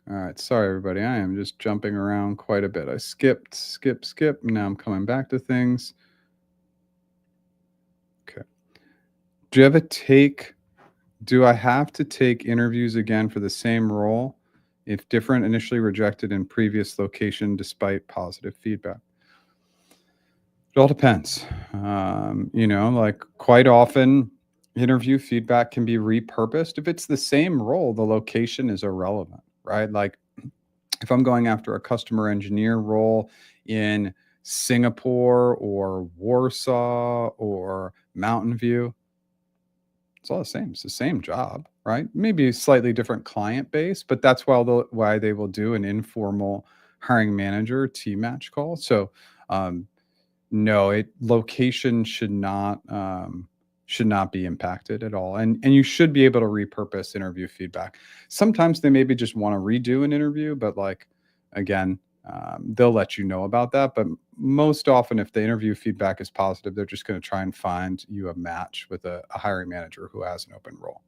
All right, sorry everybody. I am just jumping around quite a bit. I skipped, skip. Now I'm coming back to things. Okay. Do you have a take Do I have to take interviews again for the same role if different initially rejected in previous location despite positive feedback? It all depends. Like quite often, interview feedback can be repurposed. If it's the same role, the location is irrelevant, right? Like if I'm going after a customer engineer role in Singapore or Warsaw or Mountain View, it's all the same. It's the same job, right? Maybe a slightly different client base, but that's why they will do an informal hiring manager team match call. So, um, No, it location should not be impacted at all, and you should be able to repurpose interview feedback. Sometimes they maybe just want to redo an interview, but like again, they'll let you know about that. But most often, if the interview feedback is positive, they're just going to try and find you a match with a hiring manager who has an open role.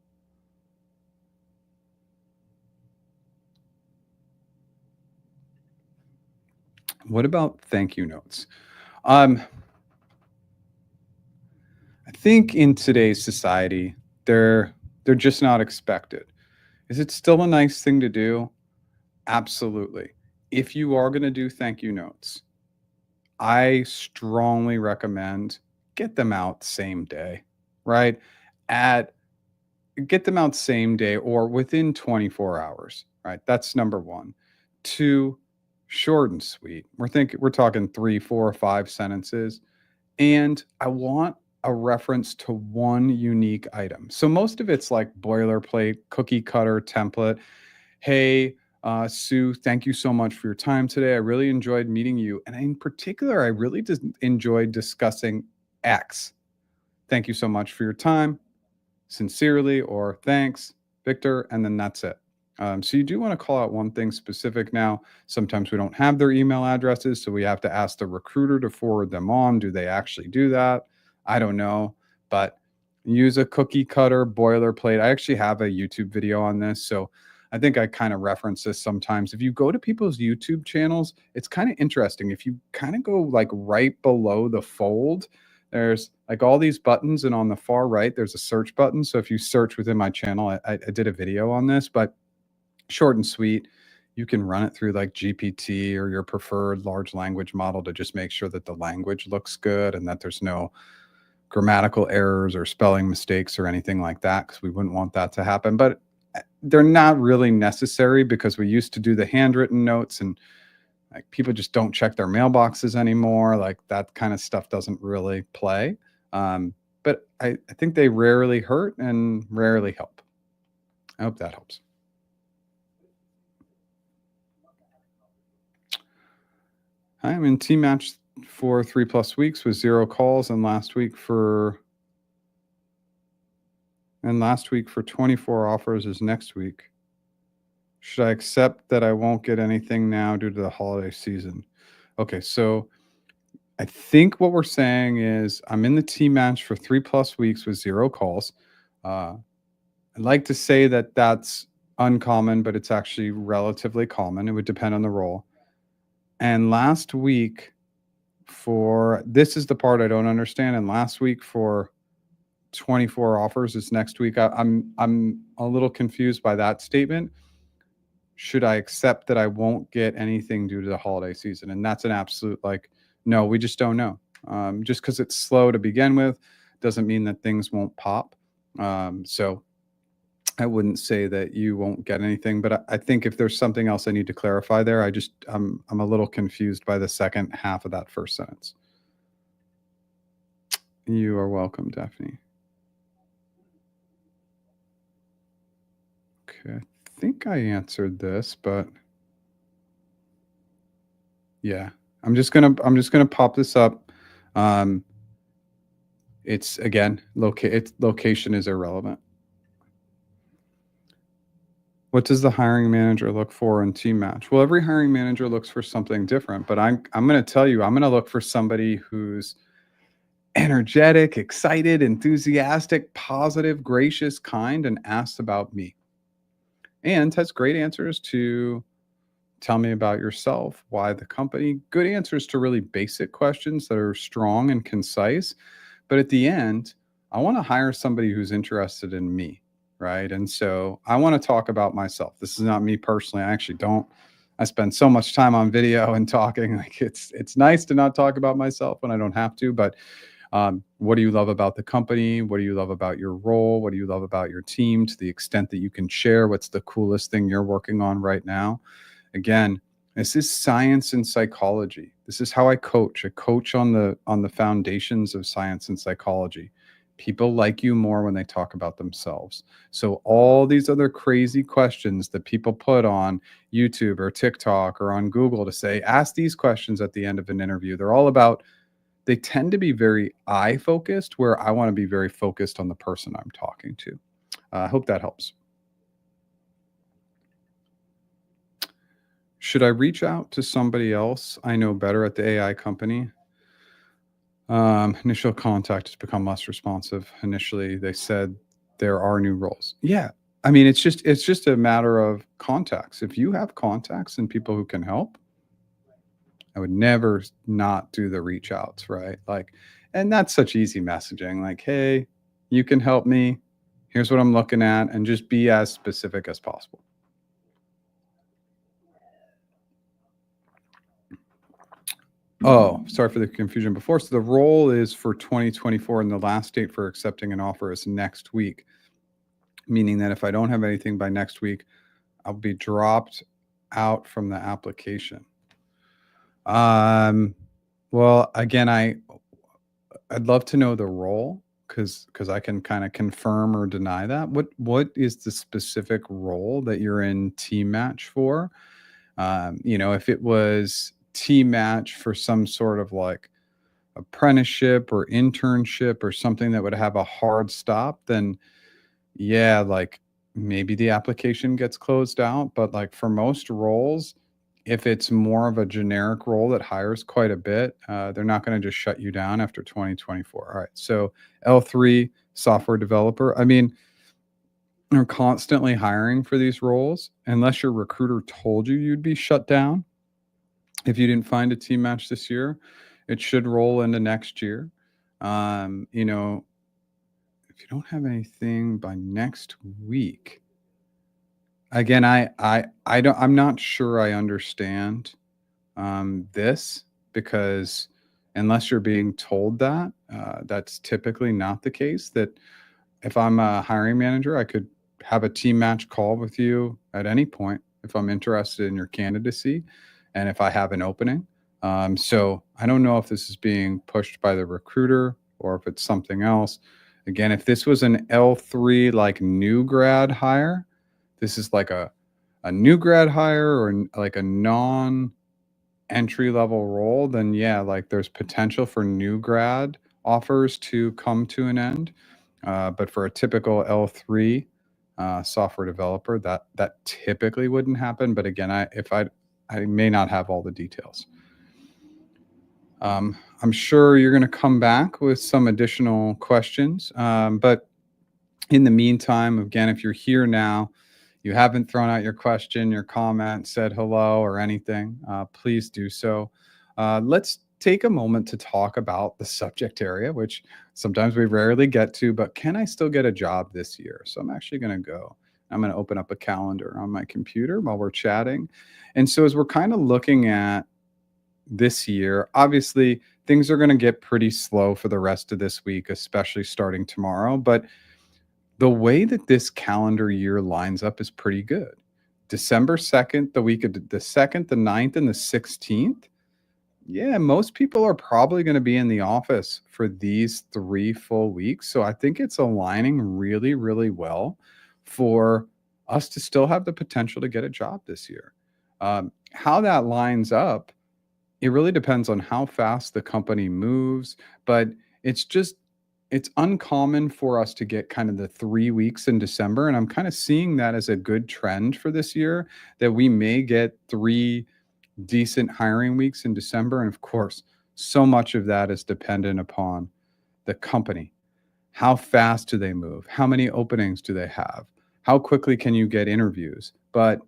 What about thank you notes? Um, I think in today's society, they're just not expected. Is it still a nice thing to do? Absolutely. If you are going to do thank you notes, I strongly recommend get them out same day, right? At Get them out same day or within 24 hours, right? That's number 1. 2, short and sweet. We're talking 3, 4, 5 sentences, and I want a reference to one unique item. So most of it's like boilerplate, cookie cutter template. Hey, Sue, thank you so much for your time today. I really enjoyed meeting you. And in particular, I really just enjoyed discussing X. Thank you so much for your time. Sincerely, or thanks, Victor. And then that's it. So you do want to call out one thing specific now. Sometimes we don't have their email addresses, so we have to ask the recruiter to forward them on. Do they actually do that? I don't know, but use a cookie cutter boilerplate. I actually have a YouTube video on this, so I think I kind of reference this sometimes. If you go to people's YouTube channels, it's kind of interesting. If you kind of go like right below the fold, there's like all these buttons, and on the far right, there's a search button. So if you search within my channel, I did a video on this, but short and sweet. You can run it through like GPT or your preferred large language model to just make sure that the language looks good and that there's no grammatical errors or spelling mistakes or anything like that, because we wouldn't want that to happen. But they're not really necessary because we used to do the handwritten notes, and like people just don't check their mailboxes anymore. Like that kind of stuff doesn't really play. But I think they rarely hurt and rarely help. I hope that helps. I'm in team match for 3+ weeks with 0 calls, and last week for 24 offers is next week. Should I accept that I won't get anything now due to the holiday season? Okay, so I think what we're saying is I'm in the team match for 3+ weeks with 0 calls. I'd like to say that that's uncommon, but it's actually relatively common. It would depend on the role. And last week for this is the part I don't understand. And last week for 24 offers is next week. I'm a little confused by that statement. Should I accept that I won't get anything due to the holiday season? And that's an absolute like, no, we just don't know. Just because it's slow to begin with doesn't mean that things won't pop. So I wouldn't say that you won't get anything, but I think if there's something else I need to clarify there, I'm a little confused by the second half of that first sentence. You are welcome, Daphne. Okay, I think I answered this, but yeah, I'm just gonna pop this up. Um, it's again, location is irrelevant. What does the hiring manager look for in team match? Well, every hiring manager looks for something different, but I'm going to tell you, I'm going to look for somebody who's energetic, excited, enthusiastic, positive, gracious, kind, and asks about me, and has great answers to tell me about yourself, why the company, good answers to really basic questions that are strong and concise. But at the end, I want to hire somebody who's interested in me, right? And so I want to talk about myself. This is not me personally. I actually don't. I spend so much time on video and talking. Like it's nice to not talk about myself when I don't have to. But what do you love about the company? What do you love about your role? What do you love about your team? To the extent that you can share, what's the coolest thing you're working on right now? Again, this is science and psychology. This is how I coach. I coach on the foundations of science and psychology. People like you more when they talk about themselves. So all these other crazy questions that people put on YouTube or TikTok or on Google to say, ask these questions at the end of an interview, they're all about they tend to be very I focused, where I want to be very focused on the person I'm talking to. I hope that helps. Should I reach out to somebody else I know better at the AI company? Initial contact has become less responsive. Initially, they said there are new roles. Yeah. I mean, it's just a matter of contacts. If you have contacts and people who can help, I would never not do the reach outs, right? Like, and that's such easy messaging. Like, hey, you can help me. Here's what I'm looking at, and just be as specific as possible. Oh, sorry for the confusion before. So the role is for 2024, and the last date for accepting an offer is next week, meaning that if I don't have anything by next week, I'll be dropped out from the application. Um, well, again, I'd love to know the role because I can kind of confirm or deny that. What is the specific role that you're in team match for? If it was team match for some sort of like apprenticeship or internship or something that would have a hard stop, then yeah, like maybe the application gets closed out. But like for most roles, if it's more of a generic role that hires quite a bit, they're not going to just shut you down after 2024. All right. So L3 software developer. I mean, they're constantly hiring for these roles unless your recruiter told you you'd be shut down. If you didn't find a team match this year, it should roll into next year. Um, you know, if you don't have anything by next week, again, I'm not sure I understand this because unless you're being told that, that's typically not the case. That if I'm a hiring manager, I could have a team match call with you at any point if I'm interested in your candidacy and if I have an opening. So I don't know if this is being pushed by the recruiter or if it's something else. Again, if this was an L3 like new grad hire, this is like a new grad hire or like a non entry level role, then yeah, like there's potential for new grad offers to come to an end. But for a typical L3 software developer, that typically wouldn't happen. But again, I may not have all the details. I'm sure you're going to come back with some additional questions. But in the meantime, again, if you're here now, you haven't thrown out your question, your comment, said hello, or anything, please do so. Let's take a moment to talk about the subject area, which sometimes we rarely get to, but can I still get a job this year? So I'm actually going to go. I'm going to open up a calendar on my computer while we're chatting. And so as we're kind of looking at this year, obviously things are going to get pretty slow for the rest of this week, especially starting tomorrow. But the way that this calendar year lines up is pretty good. December 2nd, the week of the 2nd, the 9th, and the 16th. Yeah, most people are probably going to be in the office for these 3 full weeks. So I think it's aligning really, really well for us to still have the potential to get a job this year. How that lines up, it really depends on how fast the company moves, but it's just it's uncommon for us to get kind of the 3 weeks in December, and I'm kind of seeing that as a good trend for this year, that we may get 3 decent hiring weeks in December, and of course, so much of that is dependent upon the company. How fast do they move? How many openings do they have? How quickly can you get interviews? But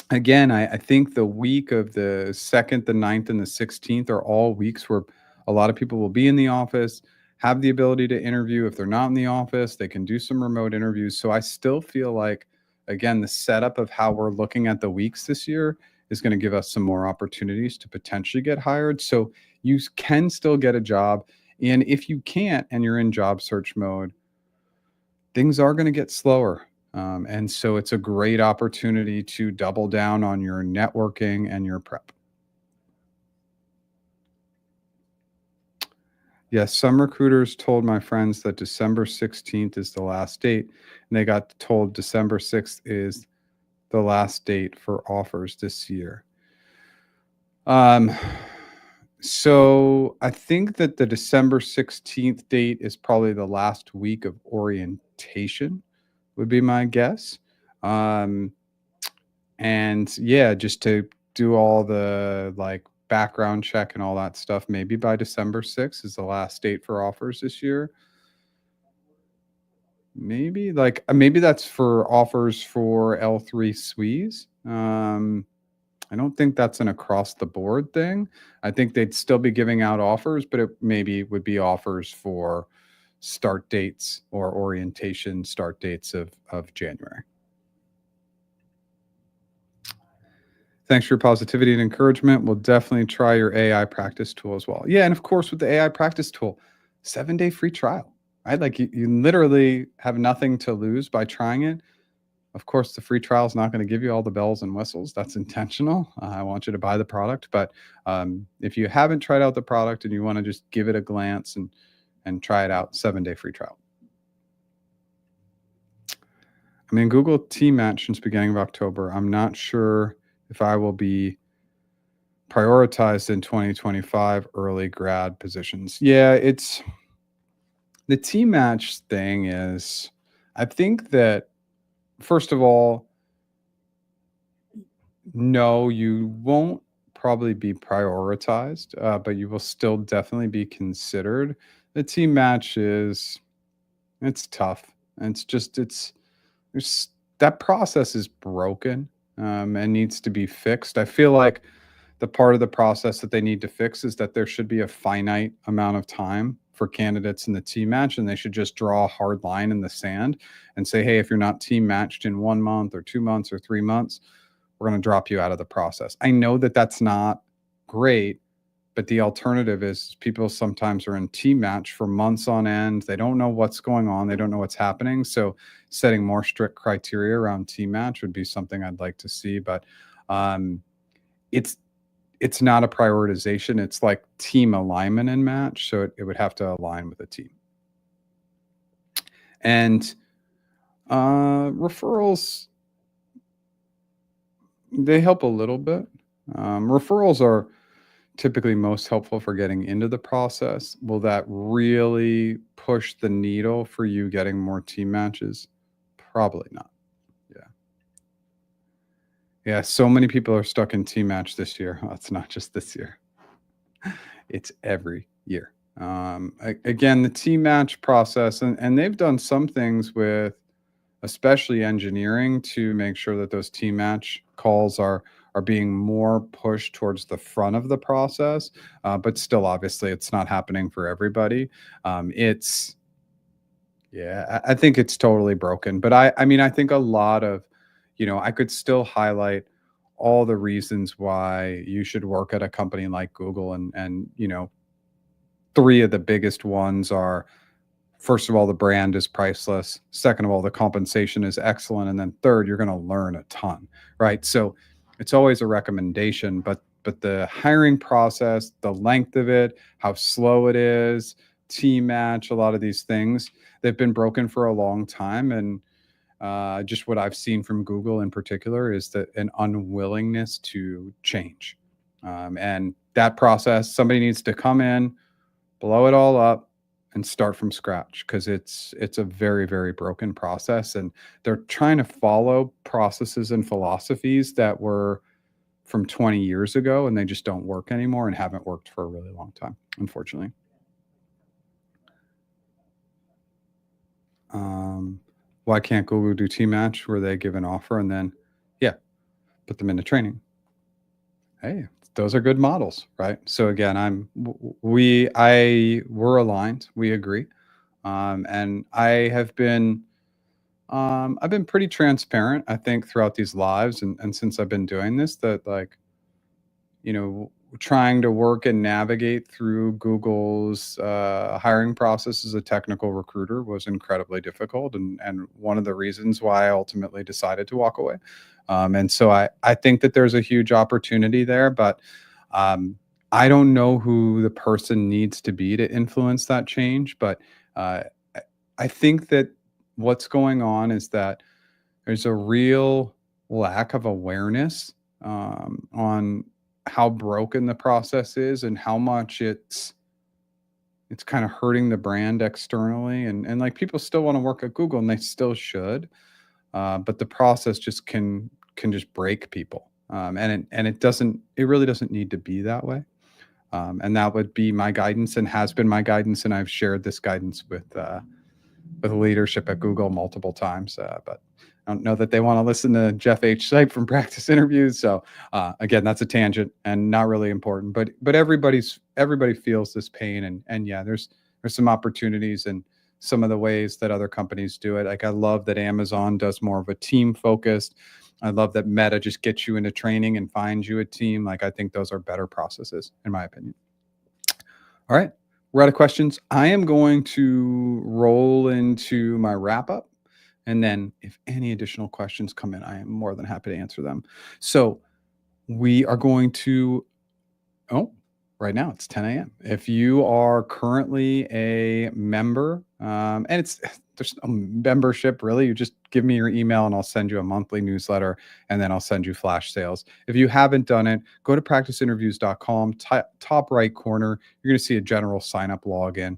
again, I think the week of the 2nd, the 9th, and the 16th are all weeks where a lot of people will be in the office, have the ability to interview. If they're not in the office, they can do some remote interviews. So I still feel like, again, the setup of how we're looking at the weeks this year is going to give us some more opportunities to potentially get hired. So you can still get a job. And if you can't and you're in job search mode, things are going to get slower. And so it's a great opportunity to double down on your networking and your prep. Yes, some recruiters told my friends that December 16th is the last date, and they got told December 6th is the last date for offers this year. Um, So I think that the December 16th date is probably the last week of orientation, would be my guess. Um, and yeah, just to do all the like background check and all that stuff, maybe by December 6th is the last date for offers this year. Maybe like maybe that's for offers for L3 SWEs. I don't think that's an across the board thing. I think they'd still be giving out offers, but it maybe would be offers for start dates or orientation start dates of January. Thanks for your positivity and encouragement. We'll definitely try your AI practice tool as well. Yeah, and of course with the AI practice tool, 7-day free trial. Right? Like you literally have nothing to lose by trying it. Of course, the free trial is not going to give you all the bells and whistles. That's intentional. I want you to buy the product, but if you haven't tried out the product and you want to just give it a glance and try it out, 7-day free trial. I mean, Google Team Match since beginning of October. I'm not sure if I will be prioritized in 2025 early grad positions. Yeah, it's the Team Match thing is. I think that first of all, no, you won't probably be prioritized, but you will still definitely be considered. The team match is it's tough. And it's there's that process is broken and needs to be fixed. I feel like the part of the process that they need to fix is that there should be a finite amount of time for candidates in the team match, and they should just draw a hard line in the sand and say, hey, if you're not team matched in 1 month or 2 months or 3 months, we're going to drop you out of the process. I know that that's not great, but the alternative is people sometimes are in team match for months on end. They don't know what's going on. They don't know what's happening. So setting more strict criteria around team match would be something I'd like to see. But um, it's it's not a prioritization. It's like team alignment and match. So it would have to align with a team. And referrals, they help a little bit. Referrals are typically most helpful for getting into the process. Will that really push the needle for you getting more team matches? Probably not. Yeah. Yeah. So many people are stuck in team match this year. Oh, it's not just this year, it's every year. Again, the team match process, and they've done some things with especially engineering to make sure that those team match calls are being more pushed towards the front of the process. But still, obviously, it's not happening for everybody. It's yeah, I think it's totally broken. But I mean, I think a lot of, I could still highlight all the reasons why you should work at a company like Google, and three of the biggest ones are first of all, the brand is priceless. Second of all, the compensation is excellent. And then third, you're going to learn a ton, right? So it's always a recommendation, but the hiring process, the length of it, how slow it is, team match, a lot of these things, they've been broken for a long time. And just what I've seen from Google in particular is that an unwillingness to change. And that process, somebody needs to come in, blow it all up and start from scratch because it's a very very broken process, and they're trying to follow processes and philosophies that were from 20 years ago, and they just don't work anymore and haven't worked for a really long time, unfortunately. um, why can't Google do team match where they give an offer and then yeah, put them into training? Hey, those are good models, right? So again, we're aligned, we agree. And I've been pretty transparent, I think, throughout these lives, and since I've been doing this, that like, you know, trying to work and navigate through Google's hiring process as a technical recruiter was incredibly difficult, and one of the reasons why I ultimately decided to walk away. And so I think that there's a huge opportunity there, but um, I don't know who the person needs to be to influence that change. But uh, I I think that what's going on is that there's a real lack of awareness on how broken the process is and how much it's kind of hurting the brand externally. And like people still want to work at Google and they still should. But the process just can just break people. It really doesn't need to be that way. And that would be my guidance and has been my guidance. And I've shared this guidance with leadership at Google multiple times. But I don't know that they want to listen to Jeff H. Sipe from Practice Interviews. So again, that's a tangent and not really important. But everybody feels this pain, and yeah, there's some opportunities and some of the ways that other companies do it. Like I love that Amazon does more of a team focused. I love that Meta just gets you into training and finds you a team. Like I think those are better processes, in my opinion. All right, we're out of questions. I am going to roll into my wrap up. And then if any additional questions come in, I am more than happy to answer them. So we are going to, right now it's 10 a.m. If you are currently a member, and there's a membership really, you just give me your email and I'll send you a monthly newsletter and then I'll send you flash sales. If you haven't done it, go to practiceinterviews.com, top right corner, you're going to see a general sign up login.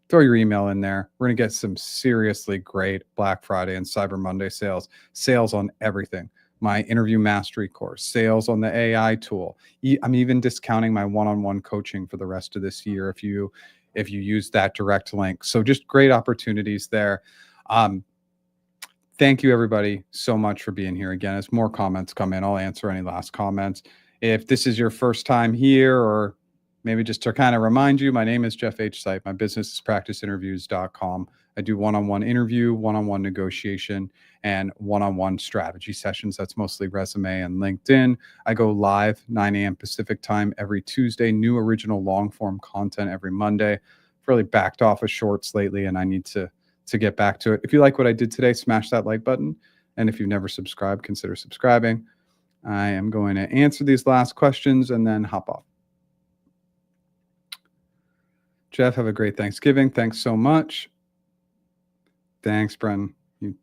Throw your email in there. We're going to get some seriously great Black Friday and Cyber Monday sales on everything. My interview mastery course, sales on the AI tool. I'm even discounting my one-on-one coaching for the rest of this year if you use that direct link. So just great opportunities there. Thank you everybody so much for being here. Again, as more comments come in, I'll answer any last comments. If this is your first time here, or maybe just to kind of remind you, my name is Jeff H. Sipe. My business is practiceinterviews.com. I do one-on-one interview, one-on-one negotiation, and one-on-one strategy sessions. That's mostly resume and LinkedIn. I go live 9 a.m. Pacific time every Tuesday, new original long-form content every Monday. I've really backed off of shorts lately, and I need to get back to it. If you like what I did today, smash that like button. And if you've never subscribed, consider subscribing. I am going to answer these last questions and then hop off. Jeff, have a great Thanksgiving. Thanks so much. Thanks, Bren.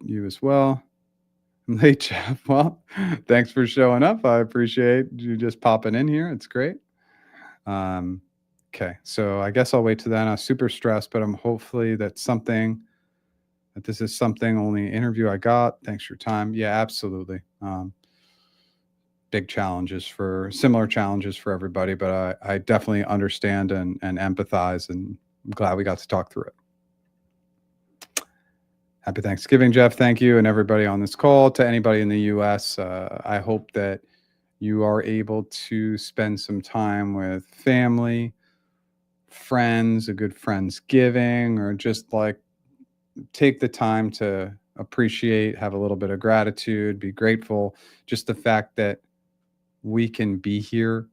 You as well. I'm late, Jeff. Well, thanks for showing up. I appreciate you just popping in here. It's great. Okay, so I guess I'll wait till then. I'm super stressed, but I'm hopefully that this is something only interview I got. Thanks for your time. Yeah, absolutely. Big similar challenges for everybody, but I definitely understand and empathize, and I'm glad we got to talk through it. Happy Thanksgiving, Jeff. Thank you. And everybody on this call. To anybody in the US, I hope that you are able to spend some time with family, friends, a good Friendsgiving, or just like take the time to appreciate, have a little bit of gratitude, be grateful. Just the fact that we can be here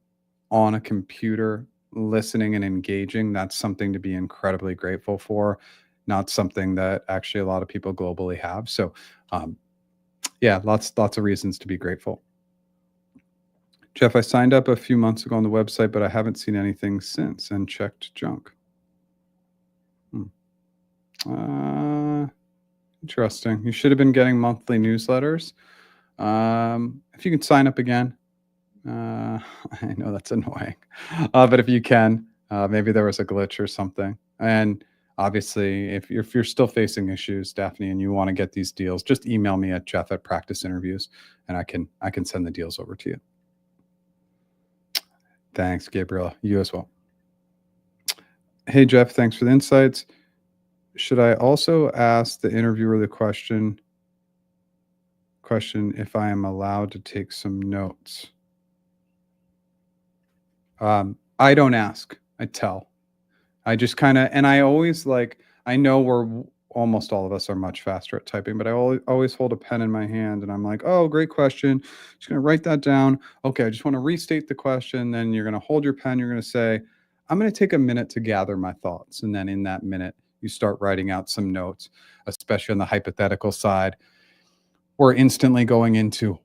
on a computer, listening and engaging, that's something to be incredibly grateful for. Not something that actually a lot of people globally have. So yeah, lots of reasons to be grateful. Jeff, I signed up a few months ago on the website, but I haven't seen anything since and checked junk. Interesting. You should have been getting monthly newsletters. If you can sign up again, I know that's annoying, but if you can, maybe there was a glitch or something. And obviously, if you're still facing issues, Daphne, and you want to get these deals, just email me at jeff@practiceinterviews, and I can send the deals over to you. Thanks, Gabriella. You as well. Hey, Jeff, thanks for the insights. Should I also ask the interviewer the question if I am allowed to take some notes? I don't ask, I tell. I just kind of, and I always I know almost all of us are much faster at typing, but I always hold a pen in my hand and I'm like, oh, great question. Just going to write that down. Okay, I just want to restate the question. Then you're going to hold your pen. You're going to say, I'm going to take a minute to gather my thoughts. And then in that minute, you start writing out some notes, especially on the hypothetical side. We're instantly going into,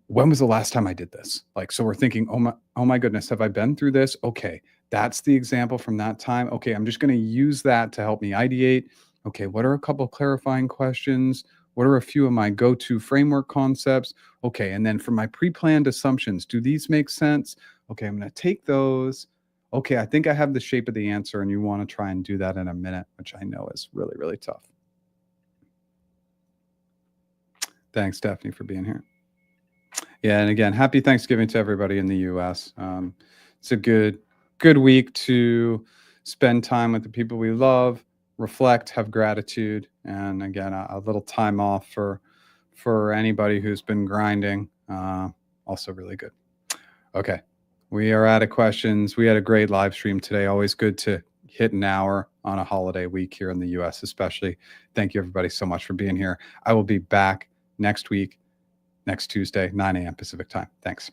when was the last time I did this? So we're thinking, oh my goodness, have I been through this? Okay, that's the example from that time. Okay, I'm just going to use that to help me ideate. Okay, what are a couple clarifying questions? What are a few of my go-to framework concepts? Okay, and then for my pre-planned assumptions, do these make sense? Okay, I'm going to take those. Okay, I think I have the shape of the answer, and you want to try and do that in a minute, which I know is really, really tough. Thanks, Stephanie, for being here. Yeah, and again, happy Thanksgiving to everybody in the U.S. It's a good week to spend time with the people we love, reflect, have gratitude, and again, a little time off for anybody who's been grinding. Also, really good. Okay, we are out of questions. We had a great live stream today. Always good to hit an hour on a holiday week here in the U.S., especially. Thank you, everybody, so much for being here. I will be back next week, next Tuesday, 9 a.m. Pacific time. Thanks.